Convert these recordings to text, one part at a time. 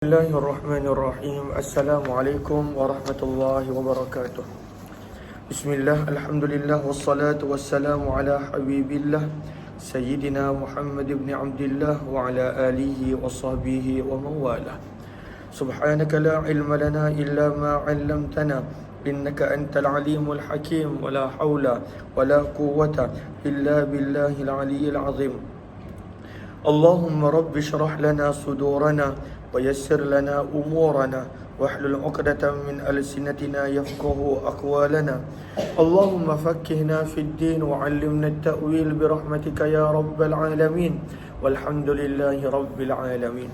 Bismillahirrahmanirrahim. Assalamualaikum warahmatullahi wabarakatuh. Bismillah, alhamdulillah, wassalatu wassalamu ala habibillah Sayyidina Muhammad ibn Abdillah wa ala alihi wa sahbihi wa mawalah. Subhanaka la ilma lana illa ma 'allamtana innaka antal alimul hakim wa la hawla wa la quwwata illa billahil aliyyil azim. Allahumma rabbi shrah lana sudurana ويسر لنا أمورنا واحلل عقدة من ألسنتنا يفقه أقوالنا اللهم فقهنا في الدين وعلمنا التأويل برحمتك يا رب العالمين والحمد لله رب العالمين.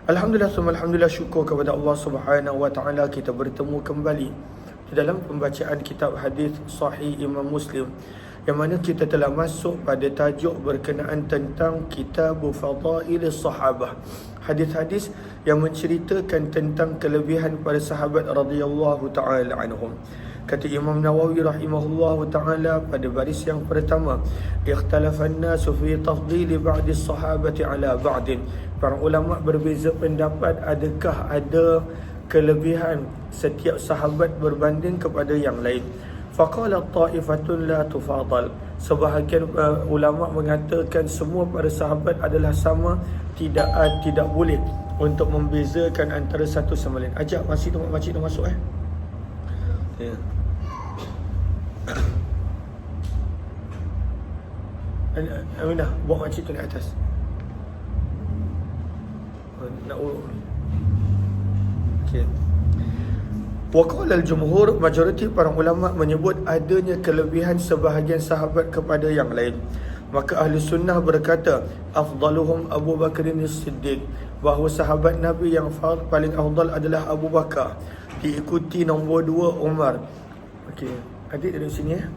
Alhamdulillah, alhamdulillah, syukur kepada Allah Subhanahu wa taala kita bertemu kembali di dalam pembacaan kitab hadis sahih Imam Muslim, yang mana kita telah masuk pada tajuk berkenaan tentang kitab Fadailis Sahabah, hadis-hadis yang menceritakan tentang kelebihan para sahabat radhiyallahu taala anhum. Kata Imam Nawawi rahimahullahu taala pada baris yang pertama, ikhtalafan nasu fi tafdhili ba'di sahabati ala ba'din. Para ulama berbeza pendapat adakah ada kelebihan setiap sahabat berbanding kepada yang lain. Faqala ta'ifatun la tufadal. Sebahagian ulama mengatakan semua para sahabat adalah sama, tidak boleh untuk membezakan antara satu sama lain. Ajak makcik tu masuk Ya. Aminah, bawa makcik tu naik atas. Nak urut. Okey. Waqala al-jumhur, majoriti para ulama menyebut adanya kelebihan sebahagian sahabat kepada yang lain. Maka ahli sunnah berkata afdaluhum Abu Bakr as-Siddiq, bahawa sahabat Nabi yang paling afdal adalah Abu Bakar, diikuti nombor 2 Umar. Okey, adik duduk sini ya.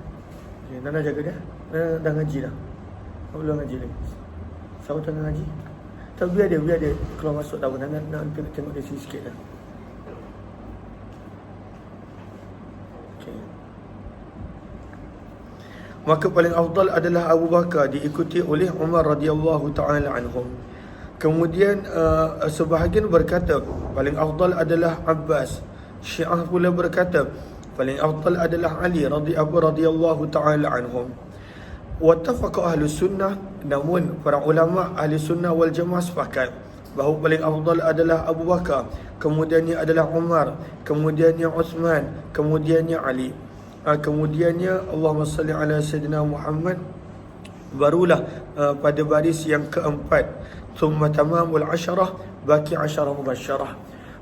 Okay, Nana jaga dia. Nana dah ngaji dah. Belum ngaji lagi. Siapa tengah ngaji? Tak, biar dia keluar masuk tahu. Nana nak tengok dia sikit dah. Maka paling afdal adalah Abu Bakar, diikuti oleh Umar radhiyallahu taala anhum. Kemudian sebahagian berkata paling afdal adalah Abbas. Syiah pula berkata paling afdal adalah Ali radhiyallahu taala anhum. Wattafaqa ahli sunnah, namun para ulama ahli sunnah wal jamaah sepakat bahawa paling afdal adalah Abu Bakar, kemudiannya adalah Umar, kemudiannya Uthman, kemudiannya Ali. Kemudiannya Allahumma salli ala Sayyidina Muhammad, barulah pada baris yang keempat thumma tamamul asyarah, baki asyarah mubasyarah.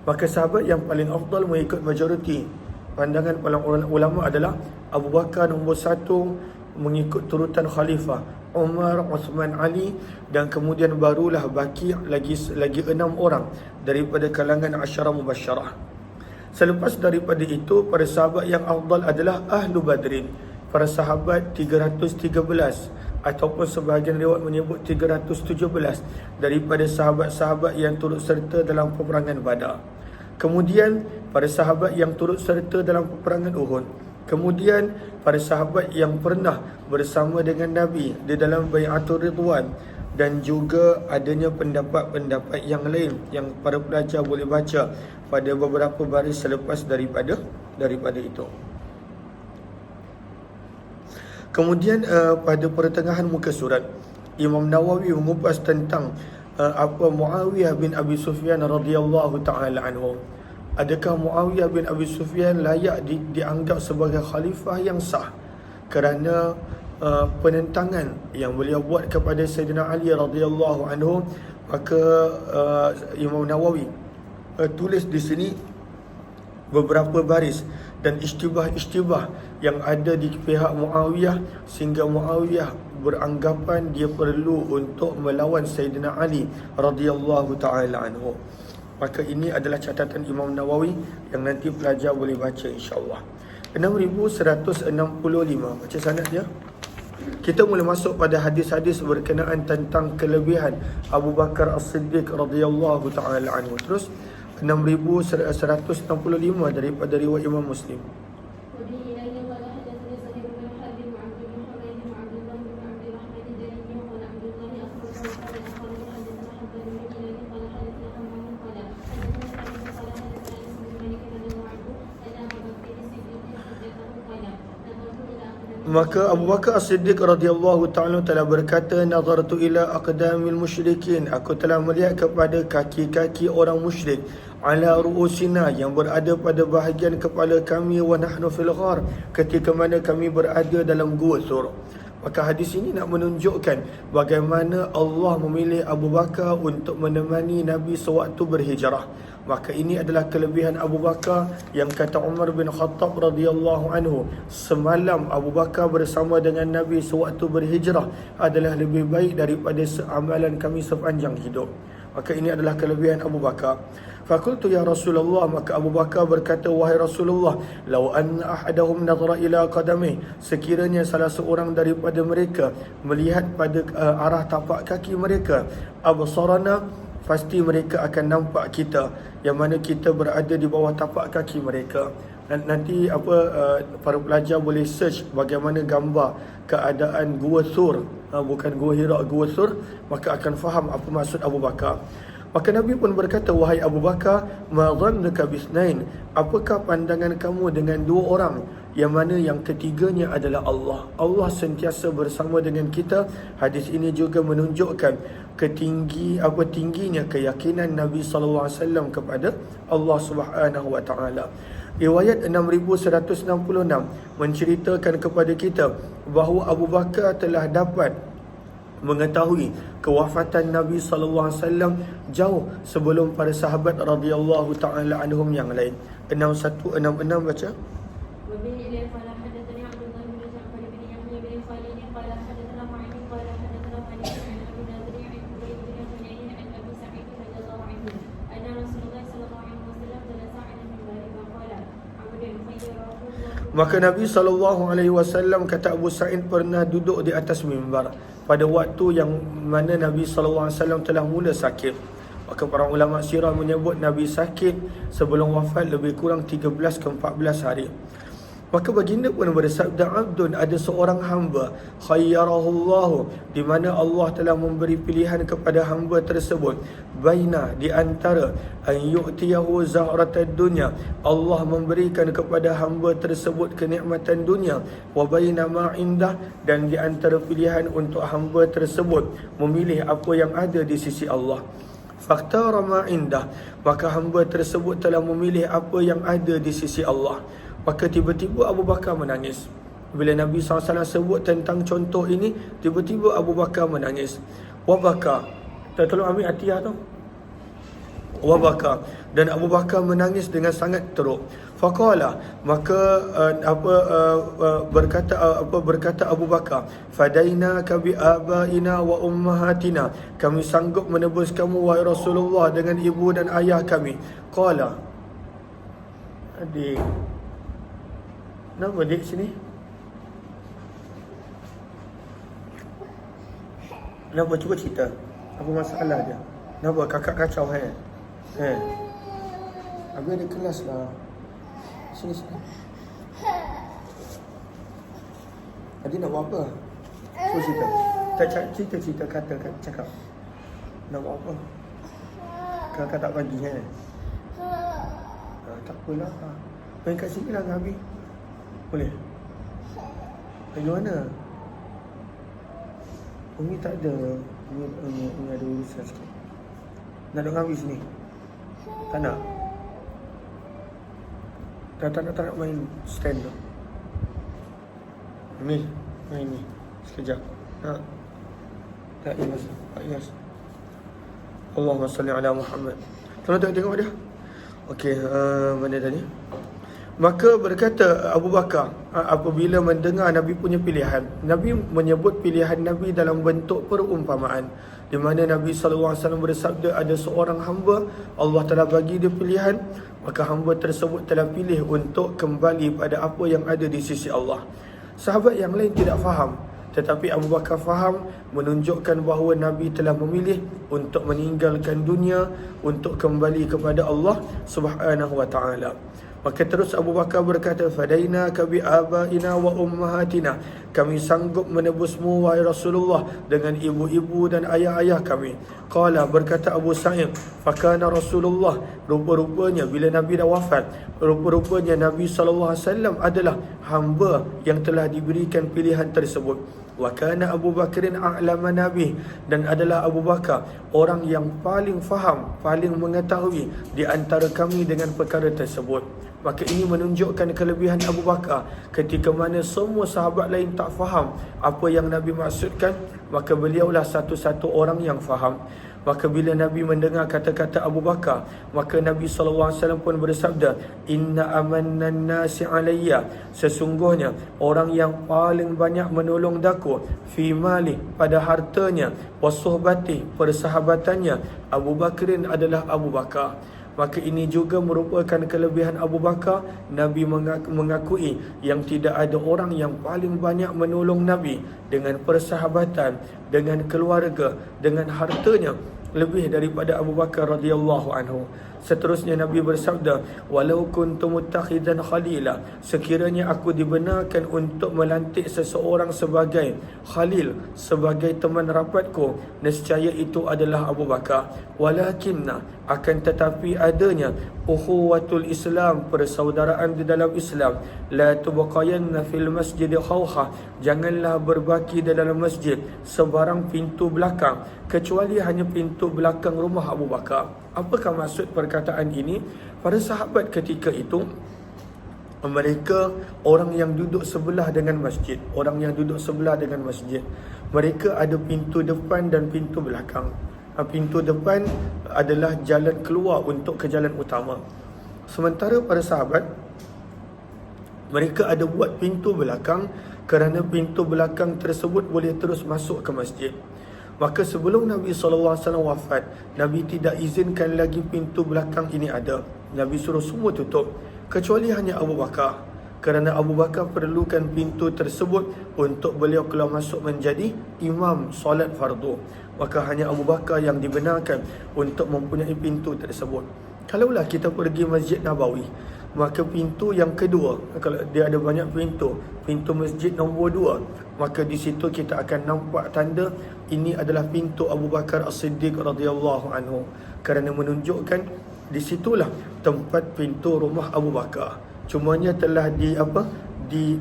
Maka sahabat yang paling afdal mengikut majoriti pandangan para ulama adalah Abu Bakar nombor 1 mengikut turutan khalifah, Umar, Uthman, Ali, dan kemudian barulah baki lagi 6 orang daripada kalangan asyarah mubasyarah. Selepas daripada itu, para sahabat yang afdal adalah Ahlu Badrin, para sahabat 313, ataupun sebahagian riwayat menyebut 317 daripada sahabat-sahabat yang turut serta dalam peperangan Badar. Kemudian para sahabat yang turut serta dalam peperangan Uhud. Kemudian para sahabat yang pernah bersama dengan Nabi di dalam Bai'atul Ridwan. Dan juga adanya pendapat-pendapat yang lain yang para pelajar boleh baca pada beberapa baris selepas daripada itu. Kemudian pada pertengahan muka surat, Imam Nawawi mengupas tentang apa Muawiyah bin Abi Sufyan radhiyallahu taala anhu. Adakah Muawiyah bin Abi Sufyan layak dianggap sebagai khalifah yang sah kerana penentangan yang beliau buat kepada Sayyidina Ali radhiyallahu anhu? Maka Imam Nawawi tulis di sini beberapa baris dan istibah yang ada di pihak Muawiyah, sehingga Muawiyah beranggapan dia perlu untuk melawan Sayyidina Ali radhiyallahu taala anhu. Maka ini adalah catatan Imam Nawawi yang nanti pelajar boleh baca insya-Allah. 6165, baca sanad dia. Kita mula masuk pada hadis-hadis berkenaan tentang kelebihan Abu Bakar As-Siddiq radhiyallahu taala anhu. Terus 6165 daripada riwayat Imam Muslim. Maka Abu Bakar As-Siddiq radhiyallahu ta'ala telah berkata, nazartu ila aqdamil musyrikin, aku telah melihat kepada kaki-kaki orang musyrik, ala ru'usina, yang berada pada bahagian kepala kami, wa nahnu fil ghar, ketika mana kami berada dalam gua Thur. Maka hadis ini nak menunjukkan bagaimana Allah memilih Abu Bakar untuk menemani Nabi sewaktu berhijrah. Maka ini adalah kelebihan Abu Bakar yang kata Umar bin Khattab radhiyallahu anhu, semalam Abu Bakar bersama dengan Nabi sewaktu berhijrah adalah lebih baik daripada amalan kami sepanjang hidup. Maka ini adalah kelebihan Abu Bakar. Fakultu ya Rasulullah, maka Abu Bakar berkata, wahai Rasulullah, lau anna ahadahum nadhara ila qadamih, sekiranya salah seorang daripada mereka melihat pada arah tapak kaki mereka, absarana, pasti mereka akan nampak kita, yang mana kita berada di bawah tapak kaki mereka. Nanti para pelajar boleh search bagaimana gambar keadaan Gua Thur, bukan Gua Hira, Gua Thur, maka akan faham apa maksud Abu Bakar. Maka Nabi pun berkata, wahai Abu Bakar, ma dhannuka bisnain, apakah pandangan kamu dengan dua orang, yang mana yang ketiganya adalah Allah. Allah sentiasa bersama dengan kita. Hadis ini juga menunjukkan tingginya keyakinan Nabi SAW kepada Allah Subhanahu Wa Taala. Riwayat 6166 menceritakan kepada kita bahawa Abu Bakar telah dapat mengetahui kewafatan Nabi SAW jauh sebelum para sahabat radhiyallahu ta'ala anhum yang lain. 6166 baca. Maka Nabi SAW kata Abu Sa'id pernah duduk di atas mimbar pada waktu yang mana Nabi SAW telah mula sakit. Maka para ulama sirah menyebut Nabi sakit sebelum wafat lebih kurang 13 ke 14 hari. Maka baginda pun bersabda, abdun, ada seorang hamba, khayyarahullahu, di mana Allah telah memberi pilihan kepada hamba tersebut, baina, di antara an yu'tiyahu zahratad dunya, Allah memberikan kepada hamba tersebut kenikmatan dunia, wa baina ma indah, dan di antara pilihan untuk hamba tersebut memilih apa yang ada di sisi Allah. Fakhtara ma indah, maka hamba tersebut telah memilih apa yang ada di sisi Allah. Maka tiba-tiba Abu Bakar menangis. Bila Nabi SAW sebut tentang contoh ini, tiba-tiba Abu Bakar menangis. Wabaka, tolong ambil Atiyah tu. Wabaka, dan Abu Bakar menangis dengan sangat teruk. Faqala, maka berkata Abu Bakar, fadainaka bi abaina wa ummahatina, kami sanggup menebus kamu wahai Rasulullah dengan ibu dan ayah kami. Qala, adik, kenapa adik sini? Kenapa? Cuba cerita. Apa masalah dia? Kenapa kakak kacau Habis ada kelas lah. Sini. Adik nak buat apa? Cuba cerita. Cerita kata cakap. Nak buat apa? Kakak tak bagi tak apalah. Main kat sini lah dengan Habib. Boleh? Pergi mana? Umi tak ada. Umi ada urusan sikit. Nak duduk dengan Habib sini? Tak nak? Tak nak main stand tu. Umi, main ni. Sekejap. Nak? Tak ikhlas. Allahumma salli ala Muhammad. Tolong tengok dia. Okey, mana tadi? Maka berkata Abu Bakar apabila mendengar Nabi punya pilihan, Nabi menyebut pilihan Nabi dalam bentuk perumpamaan, di mana Nabi SAW bersabda, ada seorang hamba, Allah telah bagi dia pilihan, maka hamba tersebut telah pilih untuk kembali pada apa yang ada di sisi Allah. Sahabat yang lain tidak faham, tetapi Abu Bakar faham, menunjukkan bahawa Nabi telah memilih untuk meninggalkan dunia untuk kembali kepada Allah Subhanahu wa taala. Maka terus Abu Bakar berkata, fadainaka bi abaina wa ummahatina, kami sanggup menebusmu wahai Rasulullah dengan ibu-ibu dan ayah-ayah kami. Qala, berkata Abu Sa'id, fakana Rasulullah, rupa-rupanya bila Nabi dah wafat, rupa-rupanya Nabi SAW adalah hamba yang telah diberikan pilihan tersebut. Wa kana Abu Bakrin a'lama Nabi, dan adalah Abu Bakar orang yang paling faham, paling mengetahui di antara kami dengan perkara tersebut. Maka ini menunjukkan kelebihan Abu Bakar. Ketika mana semua sahabat lain tak faham apa yang Nabi maksudkan, maka beliaulah satu-satu orang yang faham. Maka bila Nabi mendengar kata-kata Abu Bakar, maka Nabi SAW pun bersabda, inna amannan nasi alayya, sesungguhnya orang yang paling banyak menolong daku, fi mali, pada hartanya, wasuhbati, persahabatannya, Abu Bakrin adalah Abu Bakar. Maka ini juga merupakan kelebihan Abu Bakar. Nabi mengakui yang tidak ada orang yang paling banyak menolong Nabi dengan persahabatan, dengan keluarga, dengan hartanya lebih daripada Abu Bakar radhiyallahu anhu. Seterusnya Nabi bersabda, walau kuntu muttakhidan khalila, sekiranya aku dibenarkan untuk melantik seseorang sebagai khalil, sebagai teman rapatku, nescaya itu adalah Abu Bakar. Walakinna, akan tetapi adanya ukhuwatul Islam, persaudaraan di dalam Islam, la tubqayanna fil masjid khawha, janganlah berbaki di dalam masjid sebarang pintu belakang kecuali hanya pintu belakang rumah Abu Bakar. Apakah maksud perkataan ini? Para sahabat ketika itu, mereka orang yang duduk sebelah dengan masjid, orang yang duduk sebelah dengan masjid, mereka ada pintu depan dan pintu belakang. Pintu depan adalah jalan keluar untuk ke jalan utama. Sementara para sahabat, mereka ada buat pintu belakang kerana pintu belakang tersebut boleh terus masuk ke masjid. Maka sebelum Nabi SAW wafat, Nabi tidak izinkan lagi pintu belakang ini ada. Nabi suruh semua tutup, kecuali hanya Abu Bakar. Kerana Abu Bakar perlukan pintu tersebut untuk beliau keluar masuk menjadi imam solat fardu. Maka hanya Abu Bakar yang dibenarkan untuk mempunyai pintu tersebut. Kalaulah kita pergi Masjid Nabawi, maka pintu yang kedua, kalau dia ada banyak pintu, pintu masjid nombor 2, maka di situ kita akan nampak tanda ini adalah pintu Abu Bakar As-Siddiq radhiyallahu anhu, kerana menunjukkan di situlah tempat pintu rumah Abu Bakar. Cumanya telah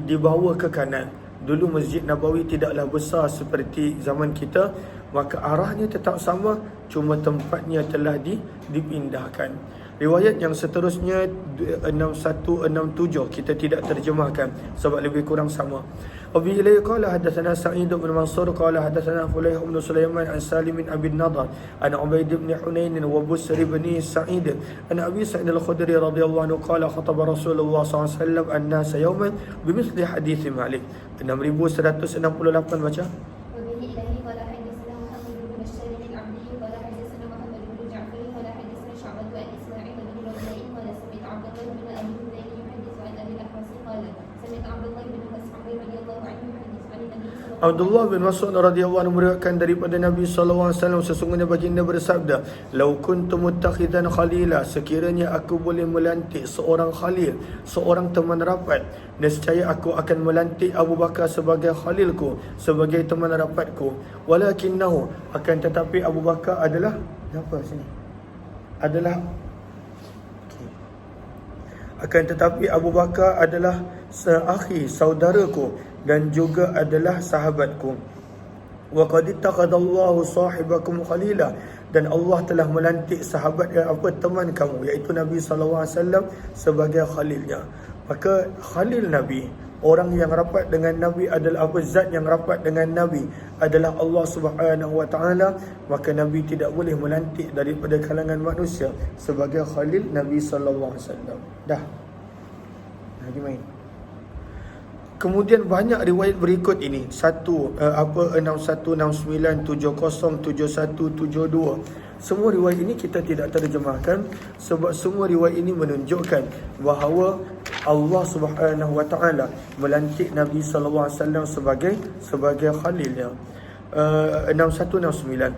dibawa ke kanan. Dulu Masjid Nabawi tidaklah besar seperti zaman kita, maka arahnya tetap sama, cuma tempatnya telah dipindahkan. Riwayat yang seterusnya 6167 kita tidak terjemahkan sebab lebih kurang sama. Abi ilaihi qala hadatsana Sa'id bin Mansur qala hadatsana Fulayh bin Sulaiman an Salim bin Abi Nadhr an Ubaid bin Hunain wa Busr bin Sa'id an Abi Sa'id al-Khudri radhiyallahu anhu qala khataba Rasulullah sallallahu alaihi wasallam an-nas yawman bimithli hadits Malik. 6168 baca. Abdullah bin Mas'ud radhiyallahu anhu meriwayatkan daripada Nabi sallallahu alaihi wasallam, sesungguhnya baginda bersabda, "Lau kuntu muttakhidan khalila, sekiranya aku boleh melantik seorang khalil, seorang teman rapat, nescaya aku akan melantik Abu Bakar sebagai khalilku, sebagai teman rapatku. Walakinnahu, akan tetapi Abu Bakar adalah apa sini? Adalah akan tetapi Abu Bakar adalah seakhi, saudaraku, dan juga adalah sahabatku. Wa qad ittakhadallahu sahibakum khalila, dan Allah telah melantik sahabat teman kamu, iaitu Nabi sallallahu alaihi wasallam sebagai khalilnya. Maka khalil Nabi, orang yang rapat dengan Nabi adalah zat yang rapat dengan Nabi adalah Allah Subhanahu wa taala, maka Nabi tidak boleh melantik daripada kalangan manusia sebagai khalil Nabi sallallahu alaihi wasallam. Dah. Lagi main. Kemudian banyak riwayat berikut ini. 6169707172. Semua riwayat ini kita tidak terjemahkan sebab semua riwayat ini menunjukkan bahawa Allah Subhanahu wa taala melantik Nabi sallallahu alaihi wasallam sebagai khalilnya. 6169.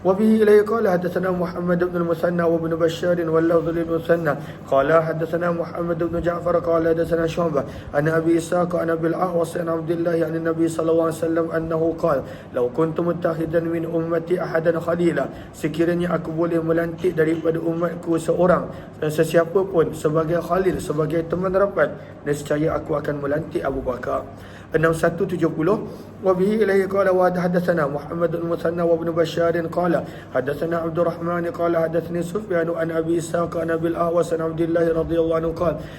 وبه إليه قال حدثنا محمد بن المثنى وابن بشار واللفظ للمثنى قال حدثنا محمد بن جعفر قال حدثنا شعبة عن أبي إسحاق عن أبي الأحوص عن عبد الله عن النبي صلى الله عليه وسلم أنه قال لو كنت متخذا من أمتي أحدا خليلا, sekiranya aku boleh melantik daripada umatku seorang dan sesiapa pun sebagai khalil, sebagai teman rapat, nescaya aku akan melantik Abu Bakar. 6170. وبه إليه قال وحدثنا محمد بن المثنى وابن بشار قال حدثنا عبد الرحمن قال حدثني سفيان عن أبي إسحاق عن أبي الأحوص عن عبد الله رضي الله عنه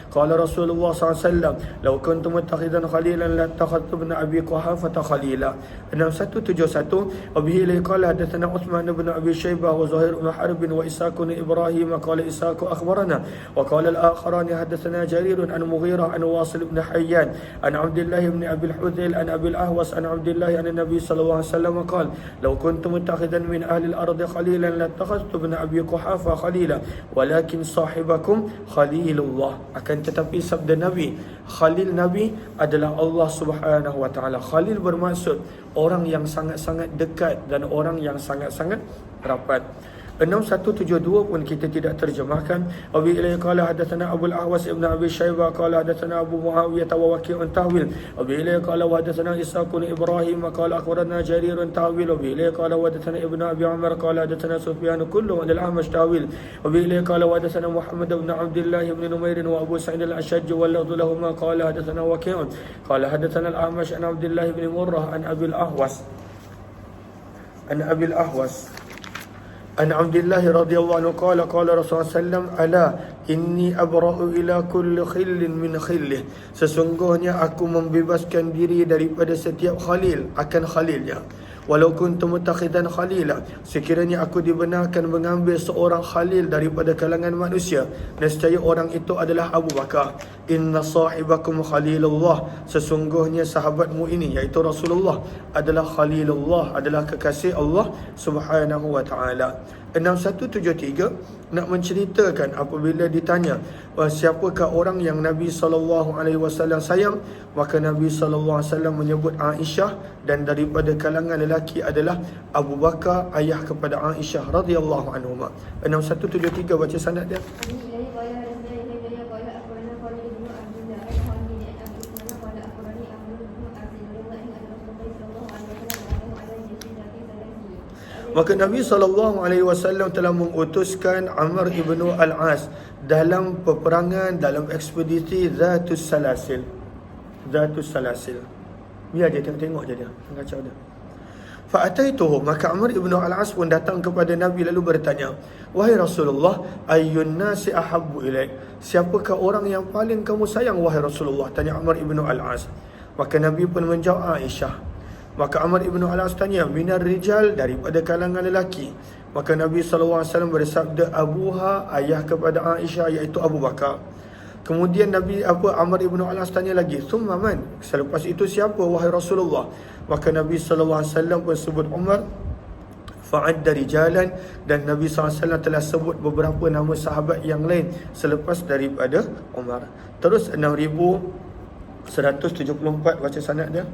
قال رسول الله صلى الله عليه وسلم لو كنت متخذا خليلا لاتخذت ابن أبي قحافة خليلا. 6171. وبه إليه قال حدثنا عثمان بن أبي شيبة وزهير بن حرب وإسحاق بن إبراهيم قال إسحاق أخبرنا وقال الآخران حدثنا جرير عن مغيرة عن واصل بن حيان عن عبد الله بن أبي الحذيل عن أبي الأحوص عن عبد الله عن النبي صلى الله عليه وسلم قال لو كنت متخذا من أهل الأرض خليلا لاتخذت ابن أبي قحافة خليلا ولكن صاحبكم خليل الله. Akan tetapi sabda Nabi, Khalil Nabi adalah Allah Subhanahu wa taala. Khalil bermaksud orang yang sangat-sangat dekat dan orang yang sangat-sangat rapat. 6172 pun kita tidak terjemahkan. Abi ilaihi qala hadatsana Abu al-Ahwas ibn Abi Shaybah qala hadatsana Abu Muawiyah wa Waqi'un tahwil. Abi ilaihi qala hadatsana Ishaq bin Ibrahim qala akhbarana Jarir tahwil. Abi ilaihi qala hadatsana Ibn Abi Umar qala hadatsana Sufyan kullu an al-Ahmash tahwil. Abi ilaihi qala hadatsana Muhammad ibn Abdullah ibn Numair wa Abu Sa'id al-Ashaj wal lafdhu lahumā qala hadatsana Waqi'un qala hadatsana al-Ahmash an Abdullah ibn Murrah an Abi al-Ahwas عن عبد الله رضي الله عنه قال قال رسول الله صلى الله عليه وسلم ألا إني أبرأ إلى كل خل من خله, sesungguhnya aku membebaskan diri daripada setiap khalil akan khalilnya. Walau kuntu mutakhidan khalila, sekiranya aku dibenarkan mengambil seorang khalil daripada kalangan manusia, nescaya orang itu adalah Abu Bakar. Inna sahibakum khalilullah, sesungguhnya sahabatmu ini iaitu Rasulullah adalah khalilullah, adalah kekasih Allah Subhanahu wa taala. 6173 nak menceritakan apabila ditanya siapakah orang yang Nabi SAW sayang, maka Nabi SAW menyebut Aisyah, dan daripada kalangan lelaki adalah Abu Bakar, ayah kepada Aisyah radhiyallahu anhuma. 6173 baca sanad dia. Maka Nabi SAW telah mengutuskan Amr ibn al-As dalam peperangan, dalam ekspedisi Zatus Salasil. Biar dia tengok je dia, kacau dia. Fa'ataituhu, maka Amr ibn al-As pun datang kepada Nabi lalu bertanya, wahai Rasulullah, ayyun nasi ahabbu ilaik, siapakah orang yang paling kamu sayang wahai Rasulullah? Tanya Amr ibn al-As. Maka Nabi pun menjawab Aisyah. Maka Amr ibn al-As tanya, minar rijal, daripada kalangan lelaki. Maka Nabi SAW bersabda, abuha, ayah kepada Aisyah iaitu Abu Bakar. Kemudian Amr ibn al-As tanya lagi, thumma man, selepas itu siapa wahai Rasulullah? Maka Nabi SAW pun sebut Umar. Fa'adda rijalan, dan Nabi SAW telah sebut beberapa nama sahabat yang lain selepas daripada Umar. Terus 6174 baca sanad dia.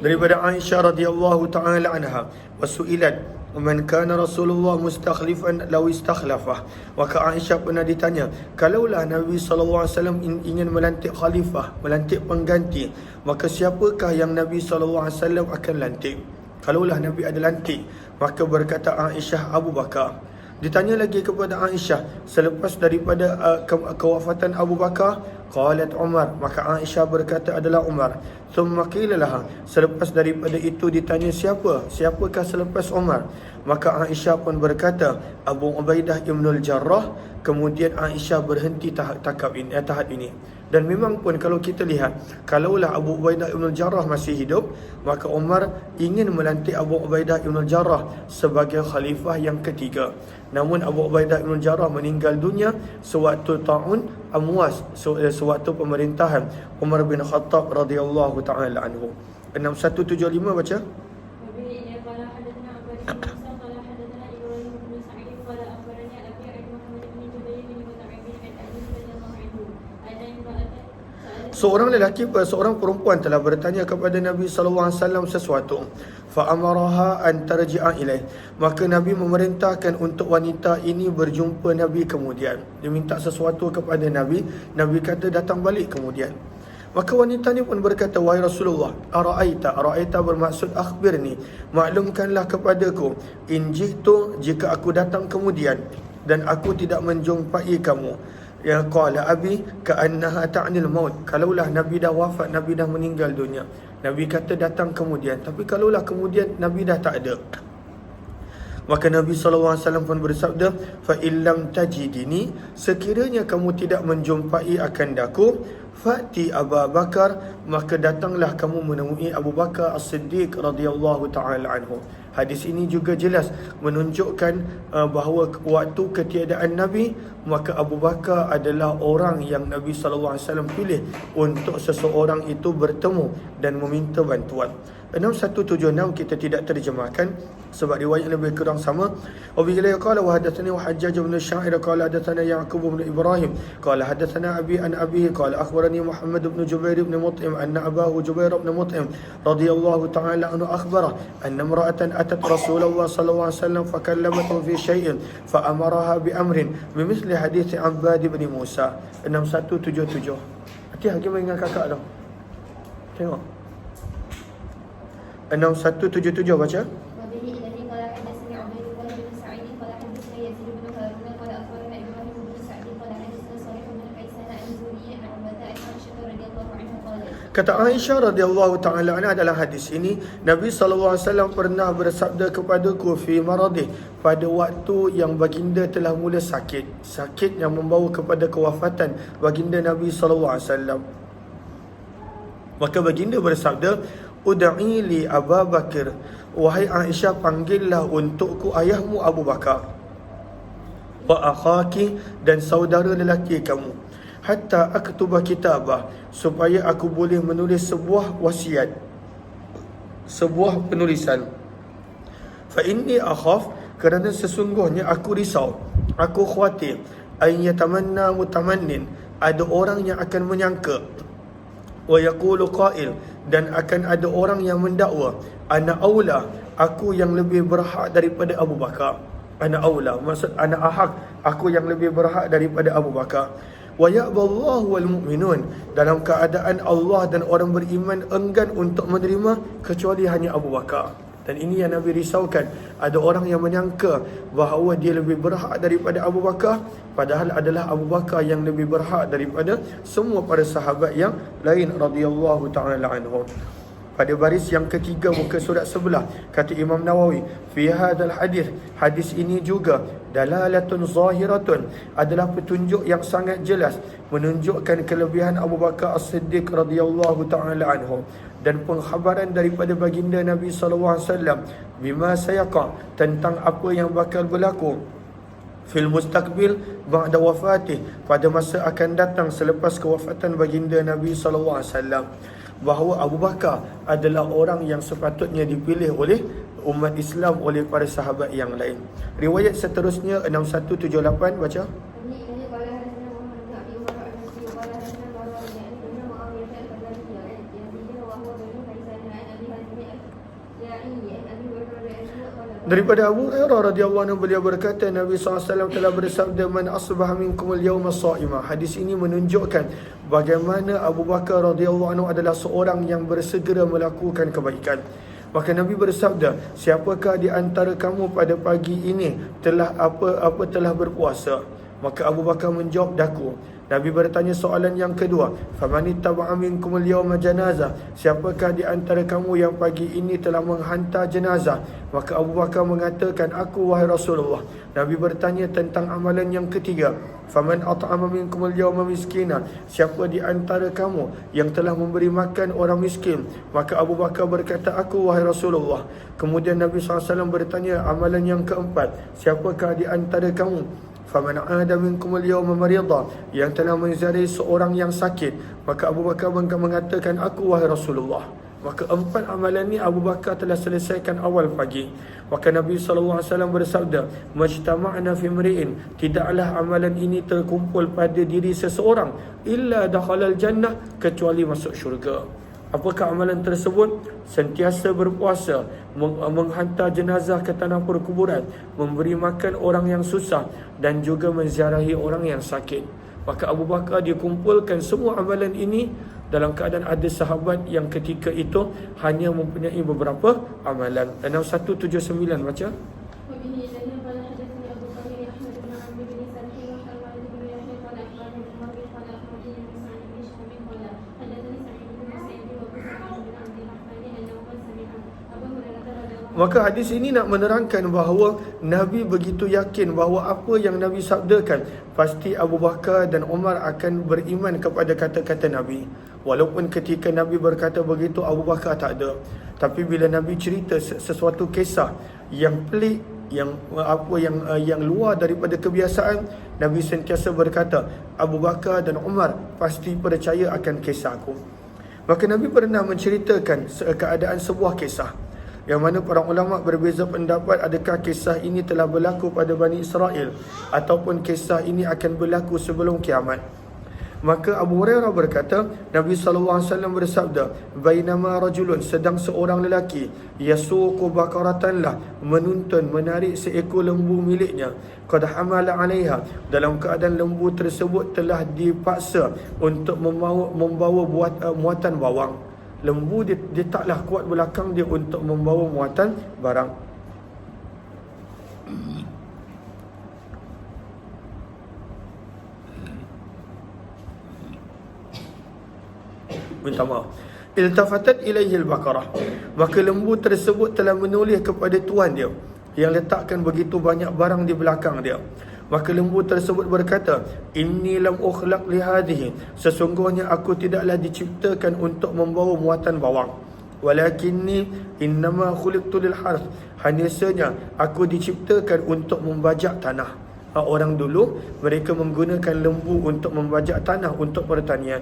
Daripada Aisyah radhiyallahu ta'ala anha, wasu'ilat man kana Rasulullah mustakhlifan law istakhlafah. Maka Aisyah pernah ditanya, kalaulah Nabi SAW ingin melantik khalifah, melantik pengganti, maka siapakah yang Nabi SAW akan lantik? Kalaulah Nabi ada lantik, maka berkata Aisyah, Abu Bakar. Ditanya lagi kepada Aisyah selepas daripada kewafatan Abu Bakar, qalat Umar, maka Aisyah berkata adalah Umar. Thumma qila laha, selepas daripada itu ditanya siapakah selepas Umar, maka Aisyah pun berkata Abu Ubaidah ibn al-Jarrah. Kemudian Aisyah berhenti tahap ini. Dan memang pun kalau kita lihat, kalaulah Abu Ubaidah ibn al-Jarrah masih hidup, maka Umar ingin melantik Abu Ubaidah ibn al-Jarrah sebagai khalifah yang ketiga. Namun Abu Ubaidah ibn al-Jarrah meninggal dunia sewaktu ta'un Amwas, sewaktu pemerintahan Umar bin Khattab radhiyallahu ta'ala anhu. 6175 baca. seorang perempuan telah bertanya kepada Nabi sallallahu alaihi wasallam sesuatu. Fa amaraha an tarji'a ilaih. Maka Nabi memerintahkan untuk wanita ini berjumpa Nabi kemudian. Dia minta sesuatu kepada Nabi, Nabi kata datang balik kemudian. Maka wanita ni pun berkata, wahai Rasulullah, ara'aita bermaksud akhbirni, maklumkanlah kepadaku, in jitu, jika aku datang kemudian dan aku tidak menjumpai kamu. Ya qala abi ka'annaha ta'nil maut. Kalaulah Nabi dah wafat, Nabi dah meninggal dunia, Nabi kata datang kemudian. Tapi kalaulah kemudian Nabi dah tak ada, maka Nabi SAW pun bersabda, fa illam tajidini, sekiranya kamu tidak menjumpai akandaku, fa'ti Abu Bakar, maka datanglah kamu menemui Abu Bakar As-Siddiq radhiyallahu taala anhu. Hadis ini juga jelas menunjukkan bahawa waktu ketiadaan Nabi, maka Abu Bakar adalah orang yang Nabi SAW pilih untuk seseorang itu bertemu dan meminta bantuan. 6176 kita tidak terjemahkan sebab riwayat lebih kurang sama. Wabillahi qala wa hadatsani wa Hajjaj bin Sya'ir qala hadatsana Ya'qub bin Ibrahim qala hadatsana abi an abi qala akhbarani Muhammad bin Jubair bin Mut'im anna abahu Jubair bin Mut'im radhiyallahu ta'ala anhu akhbara anna imra'atan atat Rasulullah sallallahu alaihi wasallam fakallamathu fi syai'in fa amaraha bi amrin bimithli hadits Abbad bin Musa. 6177. Hati hakim ingat kakak tu. Tengok 6177 baca. Kata Aisyah radhiyallahu ta'ala anha dalam hadis ini, Nabi SAW pernah bersabda kepadaku fi maradih, pada waktu yang baginda telah mula sakit yang membawa kepada kewafatan baginda Nabi SAW. Maka baginda bersabda, ud'i li Abu Bakar, wahai Aisyah, panggillah untukku ayahmu Abu Bakar, wa akhaki, dan saudara lelaki kamu, hatta aktuba kitabah, supaya aku boleh menulis sebuah wasiat, sebuah penulisan. Fa inni akhaf, kerana sesungguhnya aku risau, aku khawatir, ay yatamanna mutamannin, ada orang yang akan menyangka, wa yaqulu qail, dan akan ada orang yang mendakwa, ana aula, aku yang lebih berhak daripada Abu Bakar. Ana aula, maksud ana ahaq, aku yang lebih berhak daripada Abu Bakar. Wa ya'ballahu wal mu'minun, dalam keadaan Allah dan orang beriman enggan untuk menerima kecuali hanya Abu Bakar. Dan ini yang Nabi risaukan, ada orang yang menyangka bahawa dia lebih berhak daripada Abu Bakar, padahal adalah Abu Bakar yang lebih berhak daripada semua para sahabat yang lain radhiyallahu ta'ala anhum. Pada baris yang ketiga muka surat sebelah, kata Imam Nawawi, fi hadzal hadis, hadis ini juga dalalatun zahiratun, adalah petunjuk yang sangat jelas menunjukkan kelebihan Abu Bakar As-Siddiq radhiyallahu ta'ala anhu, dan pengkhabaran daripada baginda Nabi SAW bima sayaqa, tentang apa yang bakal berlaku fil mustaqbil ba'da wafatih, pada masa akan datang selepas kewafatan baginda Nabi SAW, bahawa Abu Bakar adalah orang yang sepatutnya dipilih oleh umat Islam, oleh para sahabat yang lain. Riwayat seterusnya 6178 baca. Daripada Abu Hurairah radhiyallahu anhu, beliau berkata, Nabi SAW telah bersabda, man asbaha minkumul yawma sha'ima. Hadis ini menunjukkan bagaimana Abu Bakar radhiyallahu anhu adalah seorang yang bersegera melakukan kebaikan. Maka Nabi bersabda, siapakah di antara kamu pada pagi ini telah telah berpuasa? Maka Abu Bakar menjawab, daku. Nabi bertanya soalan yang kedua, faman ittaba'a minkumul yawma janazah, siapakah di antara kamu yang pagi ini telah menghantar jenazah? Maka Abu Bakar mengatakan, aku wahai Rasulullah. Nabi bertanya tentang amalan yang ketiga, faman at'ama minkumul yawma miskina, siapa di antara kamu yang telah memberi makan orang miskin? Maka Abu Bakar berkata, aku wahai Rasulullah. Kemudian Nabi SAW bertanya amalan yang keempat, siapakah di antara kamu faman ada minkumul yawma marida, yang telah menziarahi seorang yang sakit? Maka Abu Bakar mengatakan, aku wahai Rasulullah. Maka 4 amalan ni Abu Bakar telah selesaikan awal pagi. Maka Nabi SAW bersabda, "Majtama'na fi mri'in", tidaklah amalan ini terkumpul pada diri seseorang illa dakhalal jannah, kecuali masuk syurga. Apakah amalan tersebut? Sentiasa berpuasa, menghantar jenazah ke tanah perkuburan, memberi makan orang yang susah, dan juga menziarahi orang yang sakit. Maka Abu Bakar dikumpulkan semua amalan ini dalam keadaan ada sahabat yang ketika itu hanya mempunyai beberapa amalan. 6179 baca. Maka hadis ini nak menerangkan bahawa Nabi begitu yakin bahawa apa yang Nabi sabdakan, pasti Abu Bakar dan Umar akan beriman kepada kata-kata Nabi. Walaupun ketika Nabi berkata begitu, Abu Bakar tak ada. Tapi bila Nabi cerita sesuatu kisah yang pelik, yang luar daripada kebiasaan, Nabi sentiasa berkata, Abu Bakar dan Umar pasti percaya akan kisah aku. Maka Nabi pernah menceritakan keadaan sebuah kisah yang mana para ulama berbeza pendapat, adakah kisah ini telah berlaku pada Bani Israel ataupun kisah ini akan berlaku sebelum kiamat. Maka Abu Hurairah berkata, Nabi SAW bersabda, "Bainama rajulun", sedang seorang lelaki, "yasuqu bakaratan lah", menuntun, menarik seekor lembu miliknya, qad hamala 'alaiha", dalam keadaan lembu tersebut telah dipaksa untuk membawa muatan bawang. Lembu dia taklah kuat belakang dia untuk membawa muatan barang. Minta maaf. Iltafatat ilaihi al-baqarah, maka lembu tersebut telah menoleh kepada tuan dia yang letakkan begitu banyak barang di belakang dia. Maka lembu tersebut berkata, "Inni lam ukhlaq li hadhihi", sesungguhnya aku tidaklah diciptakan untuk membawa muatan bawang. "Walakinni innama khuliqtu lil harth", hanya saja aku diciptakan untuk membajak tanah. Orang dulu mereka menggunakan lembu untuk membajak tanah untuk pertanian.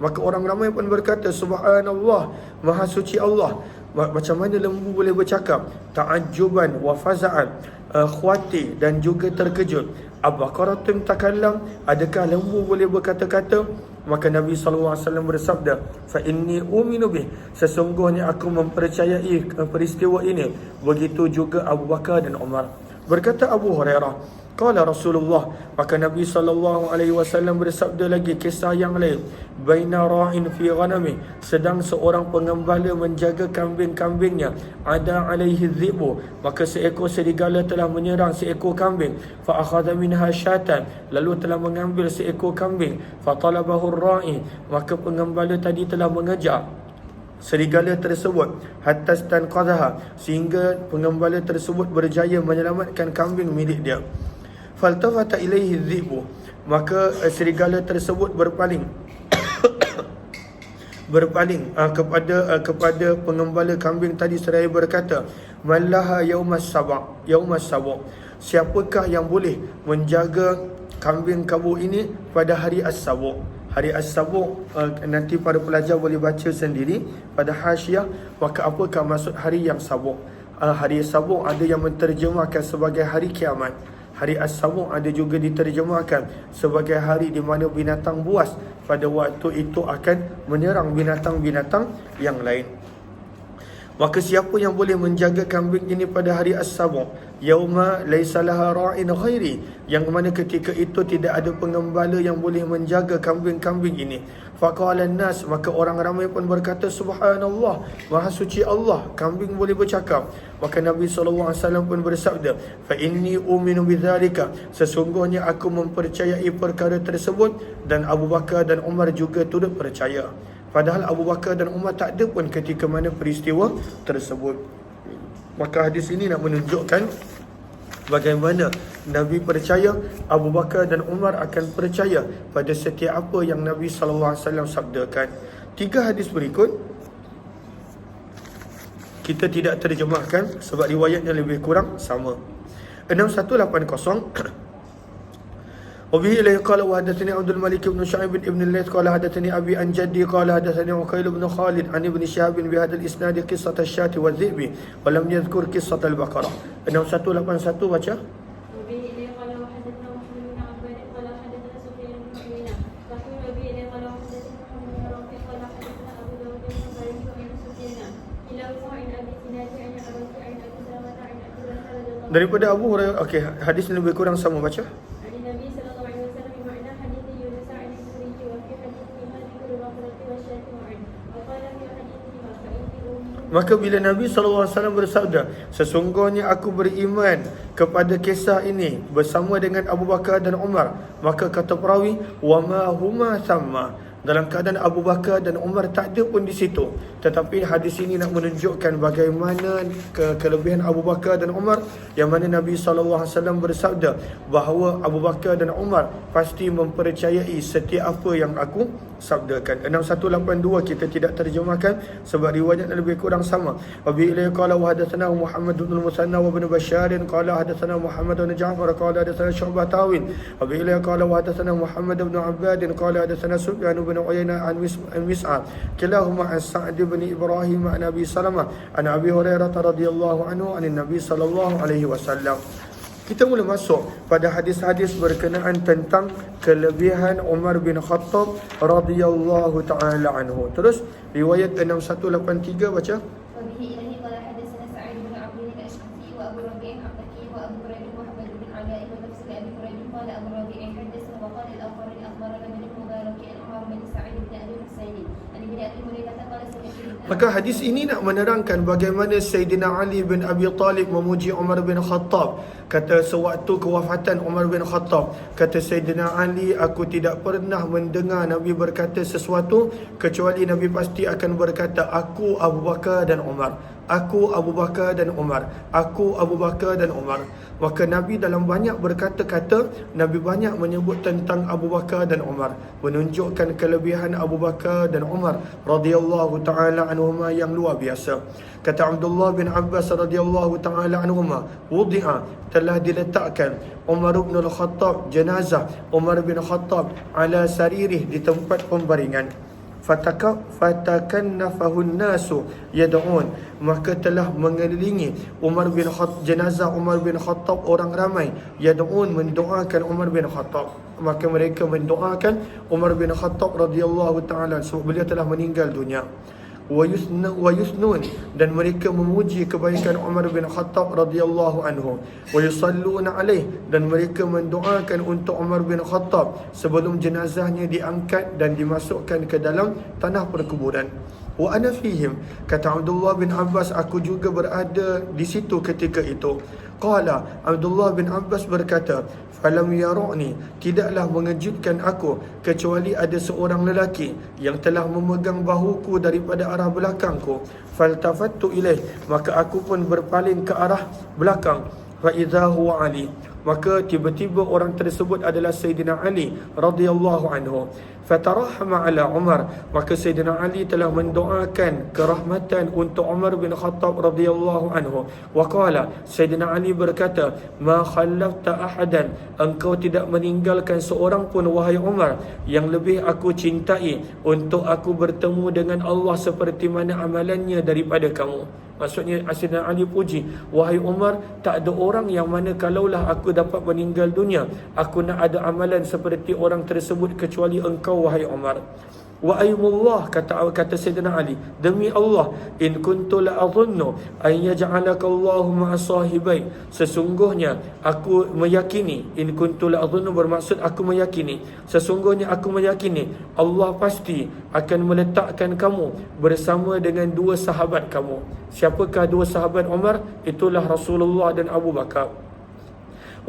Maka orang ramai pun berkata, "Subhanallah, Maha Suci Allah, macam mana lembu boleh bercakap?" Ta'ajjuban wa faza'an, khawatir dan juga terkejut. "Abaqaratun takallam", adakah lembu boleh berkata-kata? Maka Nabi SAW bersabda, "Fa inni uminu bih", sesungguhnya aku mempercayai peristiwa ini. Begitu juga Abu Bakar dan Umar. Berkata Abu Hurairah, qala Rasulullah, maka Nabi SAW bersabda lagi, kisah yang lain, "Baina ra'in fi ghanami", sedang seorang pengembala menjaga kambing-kambingnya, "ada alaihi dhibu", maka seekor serigala telah menyerang seekor kambing, "fa akhadha minha syatan", lalu telah mengambil seekor kambing, "fa talabahu ar-ra'i", maka pengembala tadi telah mengejar serigala tersebut, hatta stanqadhaha, sehingga pengembala tersebut berjaya menyelamatkan kambing milik dia. Faltafata ilaihi dhibu, maka serigala tersebut berpaling kepada pengembala kambing tadi seraya berkata, "Mallaha yaumas sabaq", siapakah yang boleh menjaga kambing kabu ini pada hari as-sabaq? Hari as-sabaq, nanti para pelajar boleh baca sendiri pada hasyiah, maka apakah maksud hari yang sabaq. Hari sabaq ada yang menterjemahkan sebagai hari kiamat. Hari as-sabaq ada juga diterjemahkan sebagai hari di mana binatang buas pada waktu itu akan menyerang binatang-binatang yang lain. Maka siapa yang boleh menjaga kambing ini pada hari as-sabaq, yauma laisa laha ra'in ghairi, yang mana ketika itu tidak ada pengembala yang boleh menjaga kambing-kambing ini. Faqala an-nas, maka orang ramai pun berkata, "Subhanallah, Maha Suci Allah, kambing boleh bercakap." Maka Nabi SAW pun bersabda, "Fa inni uminu bidzalika", sesungguhnya aku mempercayai perkara tersebut, dan Abu Bakar dan Umar juga turut percaya. Padahal Abu Bakar dan Umar tak ada pun ketika mana peristiwa tersebut. Maka hadis ini nak menunjukkan bagaimana Nabi percaya, Abu Bakar dan Umar akan percaya pada setiap apa yang Nabi SAW sabdakan. 3 hadis berikut kita tidak terjemahkan sebab riwayatnya lebih kurang sama. 6180, وبه إليه قال وحدثني عبد الملك بن شعيب بن الليث قال حدثني أبي عن جدي قال حدثني عقيل بن خالد عن ابن شهاب بهذا الإسناد قصة الشاة والذئب ولم يذكر قصة البقرة. 6181 baca. Daripada Abu Hurairah. Okey, hadis ini lebih kurang sama, baca. Maka bila Nabi SAW bersabda, sesungguhnya aku beriman kepada kisah ini bersama dengan Abu Bakar dan Umar, maka kata perawi, wama huma thamma, dalam keadaan Abu Bakar dan Umar tak ada pun di situ. Tetapi hadis ini nak menunjukkan bagaimana kelebihan Abu Bakar dan Umar, yang mana Nabi SAW bersabda bahawa Abu Bakar dan Umar pasti mempercayai setiap apa yang aku sabdakan. 6182 kita tidak terjemahkan sebab riwayat lebih kurang sama. Wa bi ilaihi qala wa hadatsana Muhammad bin Musanna wa ibn Bashar qala hadatsana Muhammad bin Ja'far qala hadatsana Syu'bah Tawil. Wa bi ilaihi qala wa hadatsana Muhammad bin Abbad qala hadatsana Sufyan bin Uyainah an Mis'ab kilahuma an Sa'd bin Ibrahim an Abi Salamah an Abi Hurairah radhiyallahu anhu an Nabi sallallahu alaihi wasallam. Kita mula masuk pada hadis-hadis berkenaan tentang kelebihan Umar bin Khattab radhiyallahu taala anhu. Terus riwayat 6183 baca. Maka hadis ini nak menerangkan bagaimana Sayyidina Ali bin Abi Talib memuji Umar bin Khattab. Kata sewaktu kewafatan Umar bin Khattab, kata Sayyidina Ali, aku tidak pernah mendengar Nabi berkata sesuatu kecuali Nabi pasti akan berkata, aku Abu Bakar dan Umar, aku Abu Bakar dan Umar, aku Abu Bakar dan Umar. Maka Nabi dalam banyak berkata-kata, Nabi banyak menyebut tentang Abu Bakar dan Umar, menunjukkan kelebihan Abu Bakar dan Umar radhiyallahu taala anhuma yang luar biasa. Kata Abdullah bin Abbas radhiyallahu taala anhuma, wudi'a, telah diletakkan Umar bin Al-Khattab, jenazah Umar bin Khattab ala saririh, di tempat pembaringan. Fatakannafahun nasu yad'un, maka telah mengelilingi Umar bin Khattab, jenazah Umar bin Khattab orang ramai, yad'un, mendoakan Umar bin Khattab. Maka mereka mendoakan Umar bin Khattab radhiyallahu taala sebab beliau telah meninggal dunia. Wa yusnun, dan mereka memuji kebaikan Umar bin Khattab radhiyallahu anhu. Wa yusalluna alaih, dan mereka mendoakan untuk Umar bin Khattab sebelum jenazahnya diangkat dan dimasukkan ke dalam tanah perkuburan. Wa ana fihim, kata Abdullah bin Abbas, aku juga berada di situ ketika itu. Qala, Abdullah bin Abbas berkata, falam yaruni, tidaklah mengejutkan aku kecuali ada seorang lelaki yang telah memegang bahuku daripada arah belakangku. Faltafattu ilaih, maka aku pun berpaling ke arah belakang. Fa idza huwa Ali, maka tiba-tiba orang tersebut adalah Sayyidina Ali radhiyallahu anhu. Fatarahama ala Umar, maka Sayyidina Ali telah mendoakan kerahmatan untuk Umar bin Khattab radhiyallahu anhu. Wa qala, Sayyidina Ali berkata, ma khallafta ahadan, engkau tidak meninggalkan seorang pun wahai Umar yang lebih aku cintai untuk aku bertemu dengan Allah seperti mana amalannya daripada kamu. Maksudnya Sayyidina Ali puji, wahai Umar, tak ada orang yang mana kalaulah aku dapat meninggal dunia, aku nak ada amalan seperti orang tersebut kecuali engkau wahai Umar. Wa aymullah, kata Sayyidina Ali, demi Allah, in kuntu la adhunnu an yaj'alaka Allahu ma'a sahibai, sesungguhnya aku meyakini, in kuntu la adhunnu bermaksud aku meyakini, sesungguhnya aku meyakini Allah pasti akan meletakkan kamu bersama dengan dua sahabat kamu. Siapakah dua sahabat Umar? Itulah Rasulullah dan Abu Bakar.